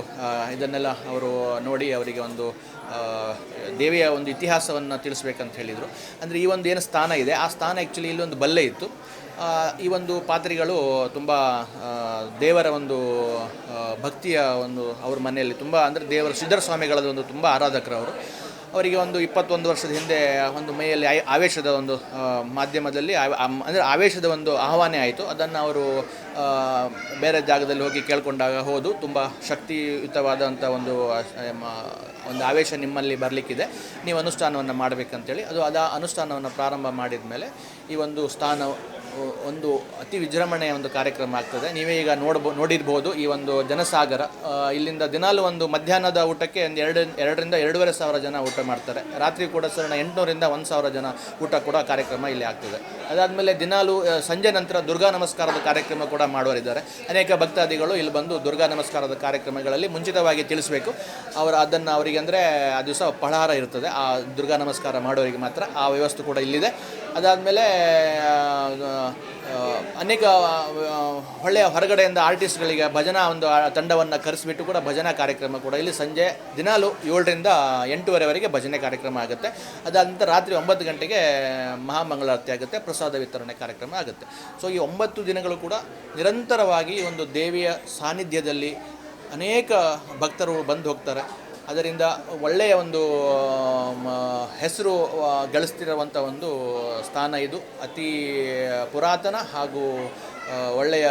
ಇದನ್ನೆಲ್ಲ ಅವರು ನೋಡಿ ಅವರಿಗೆ ಒಂದು ದೇವಿಯ ಒಂದು ಇತಿಹಾಸವನ್ನು ತಿಳಿಸ್ಬೇಕಂತ ಹೇಳಿದರು. ಅಂದರೆ ಈ ಒಂದು ಏನು ಸ್ಥಾನ ಇದೆ ಆ ಸ್ಥಾನ ಆ್ಯಕ್ಚುಲಿ ಇಲ್ಲೊಂದು ಬಲ್ಲೆ ಇತ್ತು. ಈ ಒಂದು ಪಾತ್ರಿಗಳು ತುಂಬ ದೇವರ ಒಂದು ಭಕ್ತಿಯ ಒಂದು ಅವ್ರ ಮನೆಯಲ್ಲಿ ತುಂಬ ಅಂದರೆ ದೇವರ ಶ್ರೀಧರ ಸ್ವಾಮಿಗಳದ್ದು ಒಂದು ತುಂಬ ಆರಾಧಕರು ಅವರು. ಅವರಿಗೆ ಒಂದು 21 ವರ್ಷದ ಹಿಂದೆ ಒಂದು ಮೈಯಲ್ಲಿ ಆವೇಶದ ಒಂದು ಮಾಧ್ಯಮದಲ್ಲಿ ಅಂದರೆ ಆವೇಶದ ಒಂದು ಆಹ್ವಾನ ಆಯಿತು. ಅದನ್ನು ಅವರು ಬೇರೆ ಜಾಗದಲ್ಲಿ ಹೋಗಿ ಕೇಳ್ಕೊಂಡಾಗ ಹೋದು ತುಂಬ ಶಕ್ತಿಯುತವಾದಂಥ ಒಂದು ಆವೇಶ ನಿಮ್ಮಲ್ಲಿ ಬರಲಿಕ್ಕಿದೆ, ನೀವು ಅನುಷ್ಠಾನವನ್ನು ಮಾಡಬೇಕಂತೇಳಿ ಅದು ಅನುಷ್ಠಾನವನ್ನು ಪ್ರಾರಂಭ ಮಾಡಿದ ಮೇಲೆ ಈ ಒಂದು ಸ್ಥಾನ ಒಂದು ಅತಿ ವಿಜೃಂಭಣೆಯ ಒಂದು ಕಾರ್ಯಕ್ರಮ ಆಗ್ತದೆ. ನೀವೇ ಈಗ ನೋಡಿರ್ಬೋದು ಈ ಒಂದು ಜನಸಾಗರ. ಇಲ್ಲಿಂದ ದಿನಾಲು ಒಂದು ಮಧ್ಯಾಹ್ನದ ಊಟಕ್ಕೆ ಒಂದು 2ರಿಂದ 2,500 ಸಾವಿರ ಜನ ಊಟ ಮಾಡ್ತಾರೆ. ರಾತ್ರಿ ಕೂಡ ಸರ್ 800ರಿಂದ 1,000 ಜನ ಊಟ ಕೂಡ ಕಾರ್ಯಕ್ರಮ ಇಲ್ಲಿ ಆಗ್ತದೆ. ಅದಾದಮೇಲೆ ದಿನಾಲು ಸಂಜೆ ನಂತರ ದುರ್ಗಾ ನಮಸ್ಕಾರದ ಕಾರ್ಯಕ್ರಮ ಕೂಡ ಮಾಡುವರಿದ್ದಾರೆ. ಅನೇಕ ಭಕ್ತಾದಿಗಳು ಇಲ್ಲಿ ಬಂದು ದುರ್ಗಾ ನಮಸ್ಕಾರದ ಕಾರ್ಯಕ್ರಮಗಳಲ್ಲಿ ಮುಂಚಿತವಾಗಿ ತಿಳಿಸಬೇಕು. ಅದನ್ನು ಅವರಿಗೆ ಅಂದರೆ ಆ ದಿವಸ ಫಳಾಹಾರ ಇರ್ತದೆ. ಆ ದುರ್ಗಾ ನಮಸ್ಕಾರ ಮಾಡೋರಿಗೆ ಮಾತ್ರ ಆ ವ್ಯವಸ್ಥೆ ಕೂಡ ಇಲ್ಲಿದೆ. ಅದಾದಮೇಲೆ ಅನೇಕ ಒಳ್ಳೆಯ ಹೊರಗಡೆಯಿಂದ ಆರ್ಟಿಸ್ಟ್ಗಳಿಗೆ ಭಜನಾ ಒಂದು ತಂಡವನ್ನು ಕರೆಸಿಬಿಟ್ಟು ಕೂಡ ಭಜನಾ ಕಾರ್ಯಕ್ರಮ ಕೂಡ ಇಲ್ಲಿ ಸಂಜೆ ದಿನಾಲು 7ರಿಂದ 8:30ವರೆಗೆ ಭಜನೆ ಕಾರ್ಯಕ್ರಮ ಆಗುತ್ತೆ. ಅದಾದ ನಂತರ ರಾತ್ರಿ 9 ಗಂಟೆಗೆ ಮಹಾಮಂಗಳಾರತಿ ಆಗುತ್ತೆ, ಪ್ರಸಾದ ವಿತರಣೆ ಕಾರ್ಯಕ್ರಮ ಆಗುತ್ತೆ. ಸೊ ಈ 9 ದಿನಗಳು ಕೂಡ ನಿರಂತರವಾಗಿ ಒಂದು ದೇವಿಯ ಸಾನ್ನಿಧ್ಯದಲ್ಲಿ ಅನೇಕ ಭಕ್ತರು ಬಂದು ಹೋಗ್ತಾರೆ. ಅದರಿಂದ ಒಳ್ಳೆಯ ಒಂದು ಹೆಸರು ಗಳಿಸ್ತಿರುವಂಥ ಒಂದು ಸ್ಥಾನ ಇದು. ಅತಿ ಪುರಾತನ ಹಾಗೂ ಒಳ್ಳೆಯ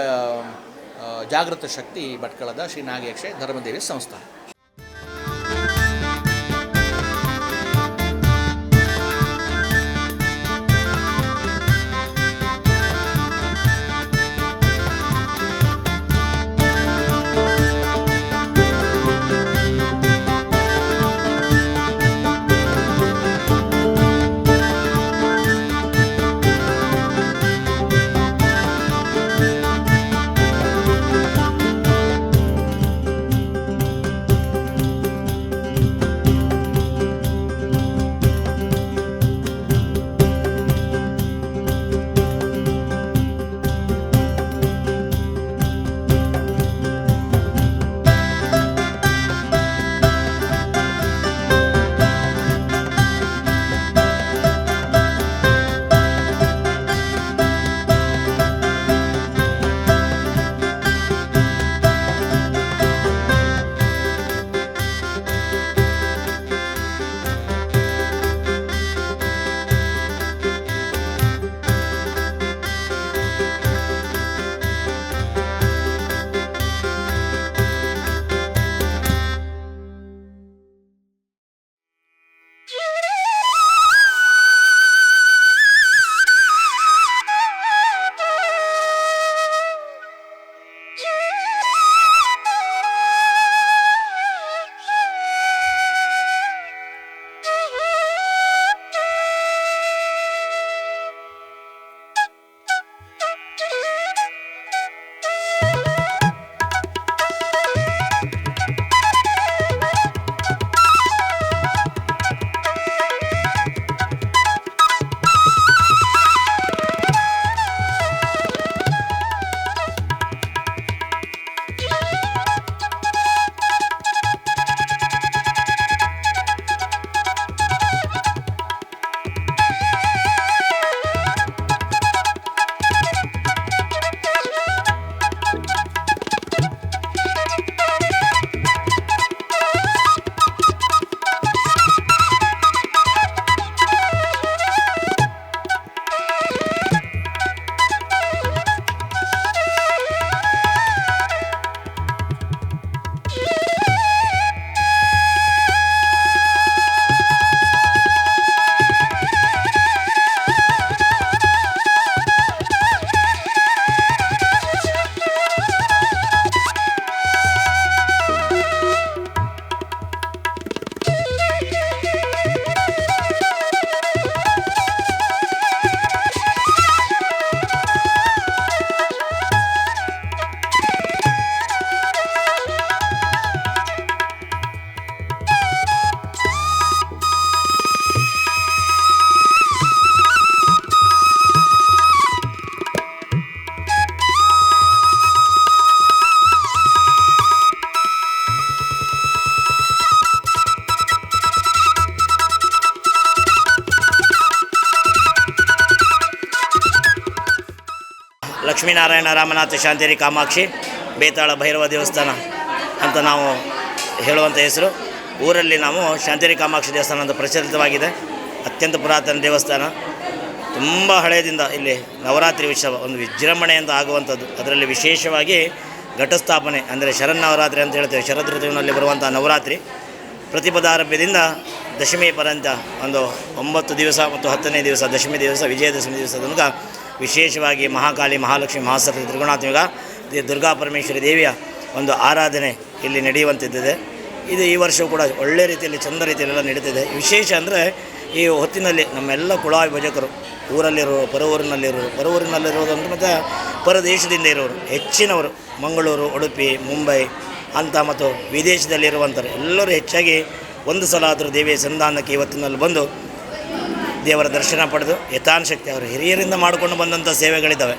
ಜಾಗೃತ ಶಕ್ತಿ ಭಟ್ಕಳದ ಶ್ರೀ ನಾಗಯಕ್ಷೆ ಧರ್ಮದೇವಿ ಸಂಸ್ಥಾನ. ಲಕ್ಷ್ಮೀನಾರಾಯಣ ರಾಮನಾಥ ಶಾಂತೇರಿ ಕಾಮಾಕ್ಷಿ ಬೇತಾಳ ಭೈರವ ದೇವಸ್ಥಾನ ಅಂತ ನಾವು ಹೇಳುವಂಥ ಹೆಸರು. ಊರಲ್ಲಿ ನಾವು ಶಾಂತೇರಿ ಕಾಮಾಕ್ಷಿ ದೇವಸ್ಥಾನ ಅಂತ ಪ್ರಚಲಿತವಾಗಿದೆ. ಅತ್ಯಂತ ಪುರಾತನ ದೇವಸ್ಥಾನ. ತುಂಬ ಹಳೆಯದಿಂದ ಇಲ್ಲಿ ನವರಾತ್ರಿ ಉತ್ಸವ ಒಂದು ವಿಜೃಂಭಣೆಯಿಂದ ಆಗುವಂಥದ್ದು. ಅದರಲ್ಲಿ ವಿಶೇಷವಾಗಿ ಘಟಸ್ಥಾಪನೆ ಅಂದರೆ ಶರನ್ನವರಾತ್ರಿ ಅಂತ ಹೇಳ್ತೇವೆ. ಶರದ್ ಋತುವಿನಲ್ಲಿ ಬರುವಂಥ ನವರಾತ್ರಿ ಪ್ರತಿಪದಾರಭ್ಯದಿಂದ ದಶಮಿ ಪರ್ಯಂತ ಒಂದು 9 ದಿವಸ ಮತ್ತು 10ನೇ ದಿವಸ ದಶಮಿ ದಿವಸ ವಿಜಯದಶಮಿ ದಿವಸ ತನಕ ವಿಶೇಷವಾಗಿ ಮಹಾಕಾಳಿ, ಮಹಾಲಕ್ಷ್ಮಿ, ಮಹಾಸರಸ್ವತಿ, ತ್ರಿಗುಣಾತ್ಮಿಕ ದುರ್ಗಾ ಪರಮೇಶ್ವರಿ ದೇವಿಯ ಒಂದು ಆರಾಧನೆ ಇಲ್ಲಿ ನಡೆಯುವಂತಿದ್ದಿದೆ. ಇದು ಈ ವರ್ಷವೂ ಕೂಡ ಒಳ್ಳೆಯ ರೀತಿಯಲ್ಲಿ ಚಂದ ರೀತಿಯಲ್ಲೆಲ್ಲ ನಡೀತಿದೆ. ವಿಶೇಷ ಅಂದರೆ ಈ ಹೊತ್ತಿನಲ್ಲಿ ನಮ್ಮೆಲ್ಲ ಕುಳಾವಿ ಭಜಕರು ಊರಲ್ಲಿರೋರು, ಪರವೂರಿನಲ್ಲಿರೋದು ಅಂದರೆ ಮತ್ತು ಪರದೇಶದಿಂದ ಇರೋರು ಹೆಚ್ಚಿನವರು ಮಂಗಳೂರು, ಉಡುಪಿ, ಮುಂಬೈ ಅಂತ ಮತ್ತು ವಿದೇಶದಲ್ಲಿರುವಂಥವ್ರು ಎಲ್ಲರೂ ಹೆಚ್ಚಾಗಿ ಒಂದು ಸಲ ಆದರೂ ದೇವಿಯ ಸಂಧಾನಕ್ಕೆ ಇವತ್ತಿನಲ್ಲಿ ಬಂದು ದೇವರ ದರ್ಶನ ಪಡೆದು ಯಥಾಶಕ್ತಿ ಅವರು ಹಿರಿಯರಿಂದ ಮಾಡಿಕೊಂಡು ಬಂದಂಥ ಸೇವೆಗಳಿದ್ದಾವೆ.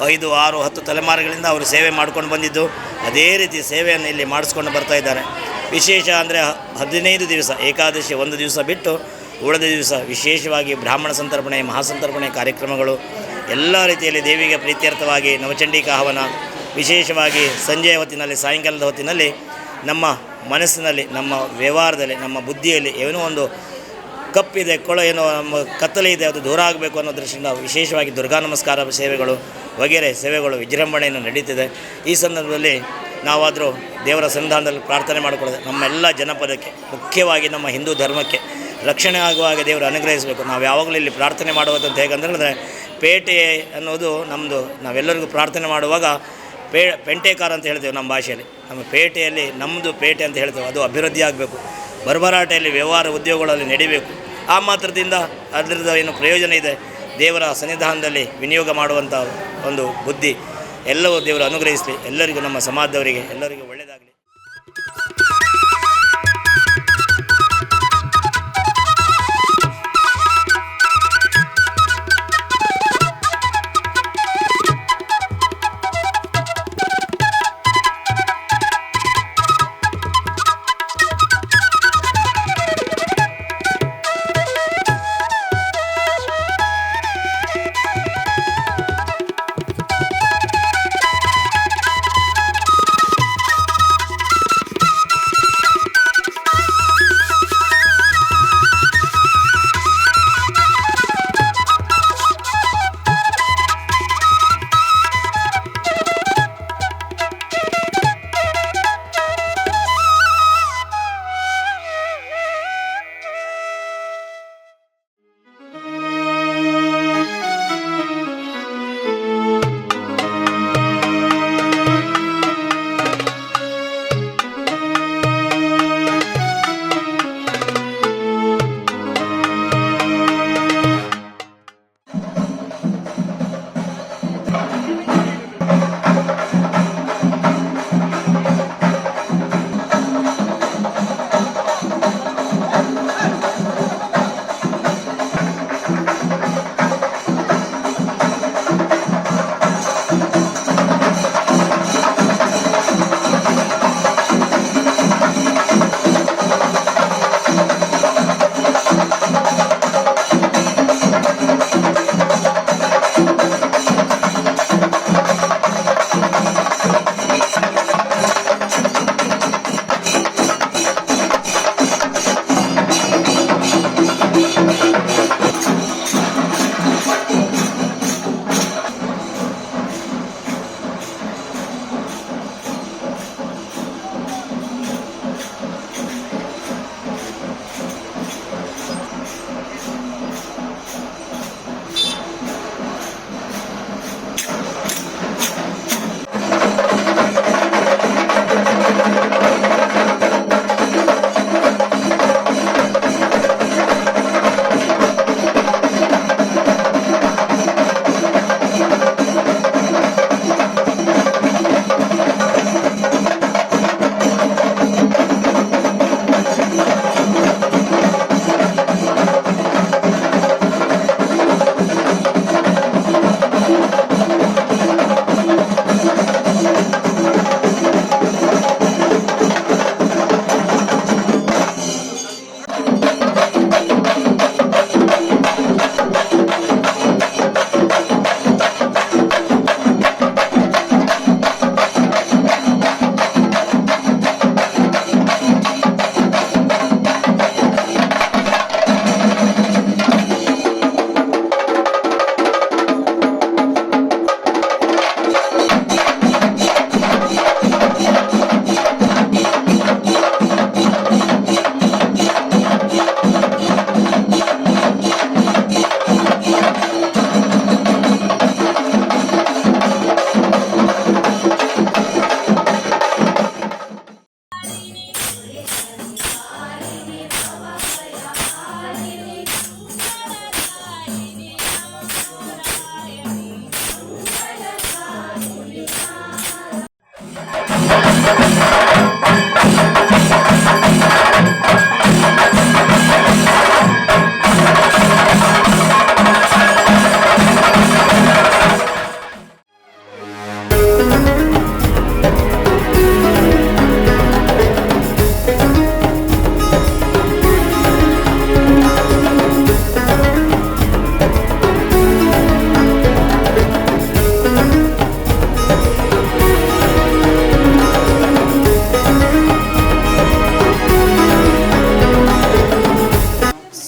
5, 6, 10 ತಲೆಮಾರುಗಳಿಂದ ಅವರು ಸೇವೆ ಮಾಡ್ಕೊಂಡು ಬಂದಿದ್ದು ಅದೇ ರೀತಿ ಸೇವೆಯನ್ನು ಇಲ್ಲಿ ಮಾಡಿಸ್ಕೊಂಡು ಬರ್ತಾ ಇದ್ದಾರೆ. ವಿಶೇಷ ಅಂದರೆ 15 ದಿವಸ ಏಕಾದಶಿ ಒಂದು ದಿವಸ ಬಿಟ್ಟು ಉಳಿದ ದಿವಸ ವಿಶೇಷವಾಗಿ ಬ್ರಾಹ್ಮಣ ಸಂತರ್ಪಣೆ, ಮಹಾಸಂತರ್ಪಣೆ ಕಾರ್ಯಕ್ರಮಗಳು ಎಲ್ಲ ರೀತಿಯಲ್ಲಿ ದೇವಿಗೆ ಪ್ರೀತ್ಯರ್ಥವಾಗಿ ನವಚಂಡಿಕಾ ಹವನ, ವಿಶೇಷವಾಗಿ ಸಂಜೆಯ ಹೊತ್ತಿನಲ್ಲಿ, ಸಾಯಂಕಾಲದ ಹೊತ್ತಿನಲ್ಲಿ ನಮ್ಮ ಮನಸ್ಸಿನಲ್ಲಿ, ನಮ್ಮ ವ್ಯವಹಾರದಲ್ಲಿ, ನಮ್ಮ ಬುದ್ಧಿಯಲ್ಲಿ ಏನೋ ಒಂದು ಕಪ್ಪಿದೆ, ಕೊಳ ಏನೋ ನಮ್ಮ ಕತ್ತಲೆ ಇದೆ, ಅದು ದೂರ ಆಗಬೇಕು ಅನ್ನೋ ದೃಷ್ಟಿಯಿಂದ ವಿಶೇಷವಾಗಿ ದುರ್ಗಾ ನಮಸ್ಕಾರ ಸೇವೆಗಳು ವಗೇರೆ ಸೇವೆಗಳು ವಿಜೃಂಭಣೆಯನ್ನು ನಡೀತಿದೆ. ಈ ಸಂದರ್ಭದಲ್ಲಿ ನಾವಾದರೂ ದೇವರ ಸನ್ನಿಧಾನದಲ್ಲಿ ಪ್ರಾರ್ಥನೆ ಮಾಡಿಕೊಳ್ಳೋದು ನಮ್ಮೆಲ್ಲ ಜನಪದಕ್ಕೆ, ಮುಖ್ಯವಾಗಿ ನಮ್ಮ ಹಿಂದೂ ಧರ್ಮಕ್ಕೆ ರಕ್ಷಣೆ ಆಗುವಾಗ ದೇವರು ಅನುಗ್ರಹಿಸಬೇಕು. ನಾವು ಯಾವಾಗಲೂ ಇಲ್ಲಿ ಪ್ರಾರ್ಥನೆ ಮಾಡುವುದಂತ ಹೇಗಂದರೆ ಪೇಟೆ ಅನ್ನೋದು ನಮ್ಮದು, ನಾವೆಲ್ಲರಿಗೂ ಪ್ರಾರ್ಥನೆ ಮಾಡುವಾಗ ಪೆಂಟೇಕಾರ ಅಂತ ಹೇಳ್ತೇವೆ ನಮ್ಮ ಭಾಷೆಯಲ್ಲಿ. ನಮ್ಮ ಪೇಟೆಯಲ್ಲಿ ನಮ್ಮದು ಪೇಟೆ ಅಂತ ಹೇಳ್ತೇವೆ, ಅದು ಅಭಿವೃದ್ಧಿ ಆಗಬೇಕು. ಭರಭರಾಟೆಯಲ್ಲಿ ವ್ಯವಹಾರ ಉದ್ಯೋಗಗಳಲ್ಲಿ ನಡಿಬೇಕು. ಆ ಮಾತ್ರದಿಂದ ಅದರದ್ದು ಏನು ಪ್ರಯೋಜನ ಇದೆ ದೇವರ ಸನ್ನಿಧಾನದಲ್ಲಿ ವಿನಿಯೋಗ ಮಾಡುವಂಥ ಒಂದು ಬುದ್ಧಿ ಎಲ್ಲವೂ ದೇವರು ಅನುಗ್ರಹಿಸಲಿ. ಎಲ್ಲರಿಗೂ, ನಮ್ಮ ಸಮಾಜದವರಿಗೆ ಎಲ್ಲರಿಗೂ ಒಳ್ಳೆಯದಾಗಲಿ.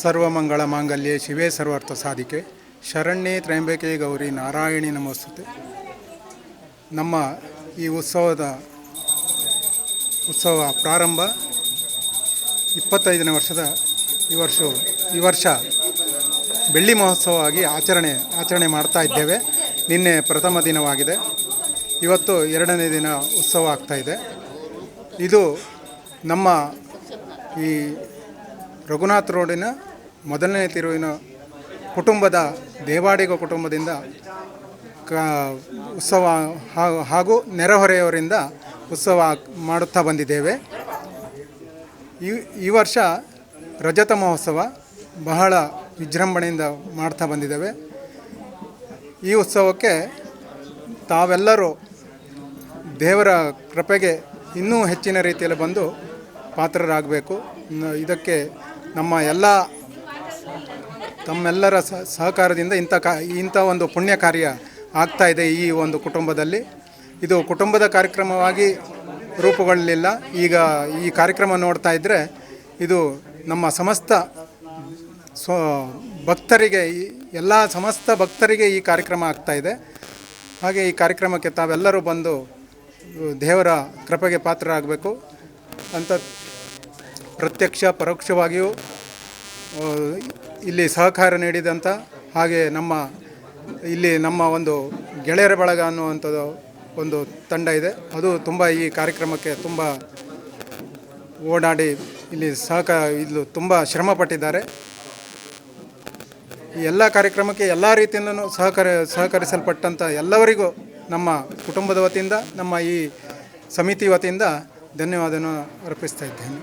ಸರ್ವಮಂಗಳ ಮಾಂಗಲ್ಯೆ ಶಿವೇ ಸರ್ವಾರ್ಥ ಸಾಧಿಕೆ ಶರಣ್ಯೇ ತ್ರ್ಯಂಬಕೆ ಗೌರಿ ನಾರಾಯಣಿ ನಮೋಸ್ತುತೆ. ನಮ್ಮ ಈ ಉತ್ಸವ ಪ್ರಾರಂಭ 25ನೇ ವರ್ಷದ ಈ ವರ್ಷ ಬೆಳ್ಳಿ ಮಹೋತ್ಸವವಾಗಿ ಆಚರಣೆ ಮಾಡ್ತಾ ಇದ್ದೇವೆ. ನಿನ್ನೆ ಪ್ರಥಮ ದಿನವಾಗಿದೆ, ಇವತ್ತು 2ನೇ ದಿನ ಉತ್ಸವ ಆಗ್ತಾಯಿದೆ. ಇದು ನಮ್ಮ ಈ ರಘುನಾಥ್ ರೋಡಿನ 1ನೇ ತಿರುವಿನ ಕುಟುಂಬದ ದೇವಾಡಿಗ ಕುಟುಂಬದಿಂದ ಉತ್ಸವ ಹಾಗೂ ನೆರೆಹೊರೆಯವರಿಂದ ಉತ್ಸವ ಮಾಡುತ್ತಾ ಬಂದಿದ್ದೇವೆ. ಈ ವರ್ಷ ರಜತ ಮಹೋತ್ಸವ ಬಹಳ ವಿಜೃಂಭಣೆಯಿಂದ ಮಾಡ್ತಾ ಬಂದಿದ್ದೇವೆ. ಈ ಉತ್ಸವಕ್ಕೆ ತಾವೆಲ್ಲರೂ ದೇವರ ಕೃಪೆಗೆ ಇನ್ನೂ ಹೆಚ್ಚಿನ ರೀತಿಯಲ್ಲಿ ಬಂದು ಪಾತ್ರರಾಗಬೇಕು. ಇದಕ್ಕೆ ತಮ್ಮೆಲ್ಲರ ಸಹಕಾರದಿಂದ ಇಂಥ ಒಂದು ಪುಣ್ಯ ಕಾರ್ಯ ಆಗ್ತಾ ಇದೆ. ಈ ಒಂದು ಕುಟುಂಬದಲ್ಲಿ ಇದು ಕುಟುಂಬದ ಕಾರ್ಯಕ್ರಮವಾಗಿ ರೂಪುಗೊಳ್ಳಲಿಲ್ಲ. ಈಗ ಈ ಕಾರ್ಯಕ್ರಮ ನೋಡ್ತಾ ಇದ್ದರೆ ಇದು ನಮ್ಮ ಸಮಸ್ತ ಭಕ್ತರಿಗೆ, ಎಲ್ಲ ಸಮಸ್ತ ಭಕ್ತರಿಗೆ ಈ ಕಾರ್ಯಕ್ರಮ ಆಗ್ತಾ ಇದೆ. ಹಾಗೆ ಈ ಕಾರ್ಯಕ್ರಮಕ್ಕೆ ತಾವೆಲ್ಲರೂ ಬಂದು ದೇವರ ಕೃಪೆಗೆ ಪಾತ್ರರಾಗಬೇಕು ಅಂತ ಪ್ರತ್ಯಕ್ಷ ಪರೋಕ್ಷವಾಗಿಯೂ ಇಲ್ಲಿ ಸಹಕಾರ ನೀಡಿದಂಥ, ಹಾಗೆ ನಮ್ಮ ಒಂದು ಗೆಳೆಯರ ಬಳಗ ಅನ್ನುವಂಥದ್ದು ಒಂದು ತಂಡ ಇದೆ. ಅದು ತುಂಬ ಈ ಕಾರ್ಯಕ್ರಮಕ್ಕೆ ತುಂಬ ಓಡಾಡಿ ಇಲ್ಲಿ ತುಂಬ ಶ್ರಮಪಟ್ಟಿದ್ದಾರೆ. ಈ ಎಲ್ಲ ಕಾರ್ಯಕ್ರಮಕ್ಕೆ ಎಲ್ಲ ರೀತಿಯಿಂದಲೂ ಸಹಕರಿಸಲ್ಪಟ್ಟಂಥ ಎಲ್ಲವರಿಗೂ ನಮ್ಮ ಕುಟುಂಬದ ವತಿಯಿಂದ, ನಮ್ಮ ಈ ಸಮಿತಿ ವತಿಯಿಂದ ಧನ್ಯವಾದವನ್ನು ಅರ್ಪಿಸ್ತಾ ಇದ್ದೇನೆ.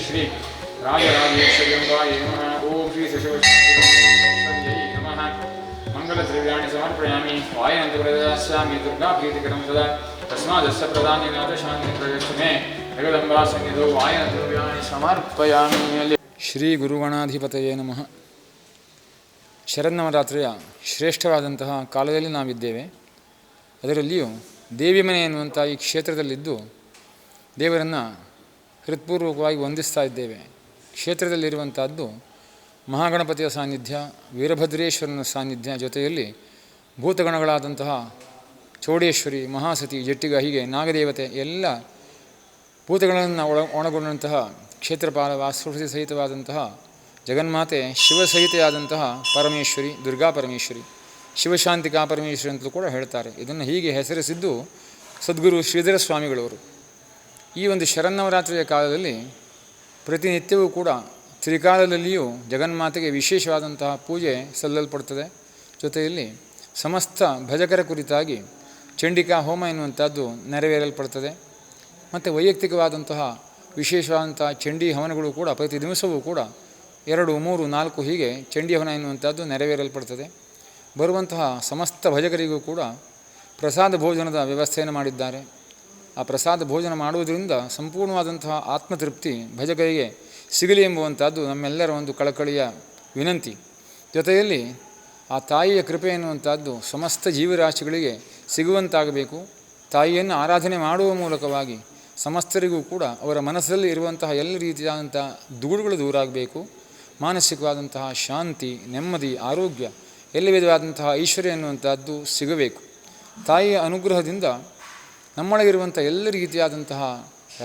श्री राजराजेश्वर्यंगाय नमः। ओम श्री शिवशक्तियै नमः। मंगलद्रव्याणि समर्पयामि। वायनन्तप्रददास्यामि दुर्गा प्रीतिकरं सदा तस्मादस्य प्रदानेन शान्तिं प्रयच्छतु मे। जगदम्बा सन्निधौ वायनद्रव्याणि समर्पयामि। ಶ್ರೀ ಗುರುಗಣಾಧಿಪತಯೇ ನಮಃ. ಶರನ್ನವರಾತ್ರಿಯ ಶ್ರೇಷ್ಠವಾದಂತಹ ಕಾಲದಲ್ಲಿ ನಾವಿದ್ದೇವೆ. ಅದರಲ್ಲಿಯೂ ದೇವಿ ಮನೆ ಎನ್ನುವಂಥ ಈ ಕ್ಷೇತ್ರದಲ್ಲಿದ್ದು ದೇವರನ್ನು ಹೃತ್ಪೂರ್ವಕವಾಗಿ ವಂದಿಸ್ತಾ ಇದ್ದೇವೆ. ಕ್ಷೇತ್ರದಲ್ಲಿರುವಂಥದ್ದು ಮಹಾಗಣಪತಿಯ ಸಾನ್ನಿಧ್ಯ, ವೀರಭದ್ರೇಶ್ವರನ ಸಾನ್ನಿಧ್ಯ, ಜೊತೆಯಲ್ಲಿ ಭೂತಗಣಗಳಾದಂತಹ ಚೌಡೇಶ್ವರಿ, ಮಹಾಸತಿ, ಜಟ್ಟಿಗ, ಹೀಗೆ ನಾಗದೇವತೆ ಎಲ್ಲ ಭೂತಗಳನ್ನು ಒಳಗೊಂಡಂತಹ ಕ್ಷೇತ್ರಪಾಲ ವಾಸ್ತುತಿ ಸಹಿತವಾದಂತಹ ಜಗನ್ಮಾತೆ ಶಿವಸಹಿತೆಯಾದಂತಹ ಪರಮೇಶ್ವರಿ, ದುರ್ಗಾ ಪರಮೇಶ್ವರಿ, ಶಿವಶಾಂತಿಕಾ ಪರಮೇಶ್ವರಿ ಅಂತಲೂ ಕೂಡ ಹೇಳ್ತಾರೆ. ಇದನ್ನು ಹೀಗೆ ಹೆಸರಿಸಿದ್ದು ಸದ್ಗುರು ಶ್ರೀಧರ ಸ್ವಾಮಿಗಳವರು. ಈ ಒಂದು ಶರನ್ನವರಾತ್ರಿಯ ಕಾಲದಲ್ಲಿ ಪ್ರತಿನಿತ್ಯವೂ ಕೂಡ ತ್ರಿಕಾಲದಲ್ಲಿಯೂ ಜಗನ್ಮಾತೆಗೆ ವಿಶೇಷವಾದಂತಹ ಪೂಜೆ ಸಲ್ಲಲ್ಪಡ್ತದೆ. ಜೊತೆಯಲ್ಲಿ ಸಮಸ್ತ ಭಜಕರ ಕುರಿತಾಗಿ ಚಂಡಿಕಾ ಹೋಮ ಎನ್ನುವಂಥದ್ದು ನೆರವೇರಲ್ಪಡ್ತದೆ. ಮತ್ತು ವೈಯಕ್ತಿಕವಾದಂತಹ ವಿಶೇಷವಾದಂತಹ ಚಂಡಿ ಹವನಗಳು ಕೂಡ ಪ್ರತಿ ದಿವಸವೂ ಕೂಡ 2, 3, 4 ಹೀಗೆ ಚಂಡಿ ಹವನ ಎನ್ನುವಂಥದ್ದು ನೆರವೇರಲ್ಪಡ್ತದೆ. ಬರುವಂತಹ ಸಮಸ್ತ ಭಜಕರಿಗೂ ಕೂಡ ಪ್ರಸಾದ ಭೋಜನದ ವ್ಯವಸ್ಥೆಯನ್ನು ಮಾಡಿದ್ದಾರೆ. ಆ ಪ್ರಸಾದ ಭೋಜನ ಮಾಡುವುದರಿಂದ ಸಂಪೂರ್ಣವಾದಂತಹ ಆತ್ಮತೃಪ್ತಿ ಭಜಕರಿಗೆ ಸಿಗಲಿ ಎಂಬುವಂಥದ್ದು ನಮ್ಮೆಲ್ಲರ ಒಂದು ಕಳಕಳಿಯ ವಿನಂತಿ. ಜೊತೆಯಲ್ಲಿ ಆ ತಾಯಿಯ ಕೃಪೆ ಎನ್ನುವಂಥದ್ದು ಸಮಸ್ತ ಜೀವರಾಶಿಗಳಿಗೆ ಸಿಗುವಂತಾಗಬೇಕು. ತಾಯಿಯನ್ನು ಆರಾಧನೆ ಮಾಡುವ ಮೂಲಕವಾಗಿ ಸಮಸ್ತರಿಗೂ ಕೂಡ ಅವರ ಮನಸ್ಸಲ್ಲಿ ಇರುವಂತಹ ಎಲ್ಲ ರೀತಿಯಾದಂಥ ದುಗುಡುಗಳು ದೂರ ಆಗಬೇಕು. ಮಾನಸಿಕವಾದಂತಹ ಶಾಂತಿ, ನೆಮ್ಮದಿ, ಆರೋಗ್ಯ, ಎಲ್ಲ ವಿಧವಾದಂತಹ ಐಶ್ವರ್ಯ ಎನ್ನುವಂಥದ್ದು ಸಿಗಬೇಕು. ತಾಯಿಯ ಅನುಗ್ರಹದಿಂದ ನಮ್ಮೊಳಗಿರುವಂಥ ಎಲ್ಲ ರೀತಿಯಾದಂತಹ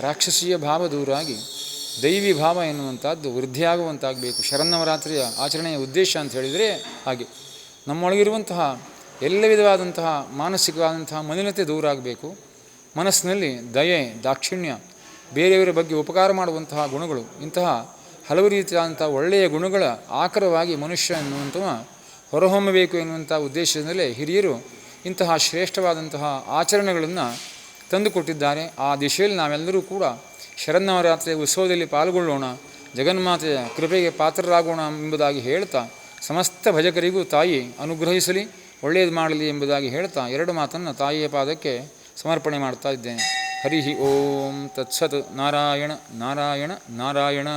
ರಾಕ್ಷಸೀಯ ಭಾವ ದೂರಾಗಿ ದೈವಿ ಭಾವ ಎನ್ನುವಂಥದ್ದು ವೃದ್ಧಿಯಾಗುವಂತಾಗಬೇಕು. ಶರನ್ನವರಾತ್ರಿಯ ಆಚರಣೆಯ ಉದ್ದೇಶ ಅಂತ ಹೇಳಿದರೆ ಹಾಗೆ ನಮ್ಮೊಳಗಿರುವಂತಹ ಎಲ್ಲ ವಿಧವಾದಂತಹ ಮಾನಸಿಕವಾದಂತಹ ಮಲಿನತೆ ದೂರ ಆಗಬೇಕು. ಮನಸ್ಸಿನಲ್ಲಿ ದಯೆ, ದಾಕ್ಷಿಣ್ಯ, ಬೇರೆಯವರ ಬಗ್ಗೆ ಉಪಕಾರ ಮಾಡುವಂತಹ ಗುಣಗಳು, ಇಂತಹ ಹಲವು ರೀತಿಯಾದಂಥ ಒಳ್ಳೆಯ ಗುಣಗಳ ಆಕರವಾಗಿ ಮನುಷ್ಯ ಎನ್ನುವಂಥವ ಹೊರಹೊಮ್ಮಬೇಕು ಎನ್ನುವಂಥ ಉದ್ದೇಶದಿಂದಲೇ ಹಿರಿಯರು ಇಂತಹ ಶ್ರೇಷ್ಠವಾದಂತಹ ಆಚರಣೆಗಳನ್ನು ತಂದುಕೊಟ್ಟಿದ್ದಾರೆ. ಆ ದಿಶೆಯಲ್ಲಿ ನಾವೆಲ್ಲರೂ ಕೂಡ ಶರನ್ನವರಾತ್ರಿಯ ಉತ್ಸವದಲ್ಲಿ ಪಾಲ್ಗೊಳ್ಳೋಣ, ಜಗನ್ಮಾತೆಯ ಕೃಪೆಗೆ ಪಾತ್ರರಾಗೋಣ ಎಂಬುದಾಗಿ ಹೇಳ್ತಾ ಸಮಸ್ತ ಭಜಕರಿಗೂ ತಾಯಿ ಅನುಗ್ರಹಿಸಲಿ, ಒಳ್ಳೆಯದು ಮಾಡಲಿ ಎಂಬುದಾಗಿ ಹೇಳ್ತಾ 2 ಮಾತನ್ನು ತಾಯಿಯ ಪಾದಕ್ಕೆ ಸಮರ್ಪಣೆ ಮಾಡ್ತಾ ಇದ್ದೇನೆ. ಹರಿ ಓಂ ತತ್ಸತ್. ನಾರಾಯಣ ನಾರಾಯಣ ನಾರಾಯಣ.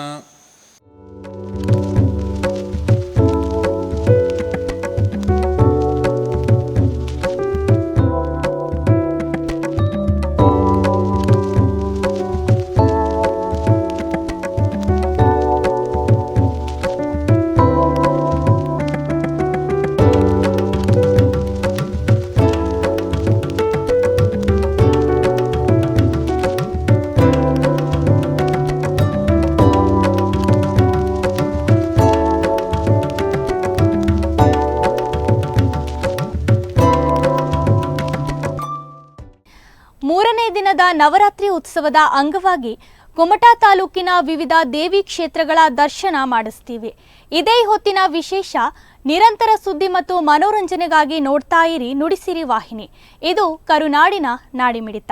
ನವರಾತ್ರಿ ಉತ್ಸವದ ಅಂಗವಾಗಿ ಕುಮಟಾ ತಾಲೂಕಿನ ವಿವಿಧ ದೇವಿ ಕ್ಷೇತ್ರಗಳ ದರ್ಶನ ಮಾಡಿಸ್ತೀವಿ. ಇದೇ ಹೊತ್ತಿನ ವಿಶೇಷ. ನಿರಂತರ ಸುದ್ದಿ ಮತ್ತು ಮನೋರಂಜನೆಗಾಗಿ ನೋಡ್ತಾ ಇರಿ ನುಡಿಸಿರಿ ವಾಹಿನಿ. ಇದು ಕರುನಾಡಿನ ನಾಡಿಮಿಡಿತ.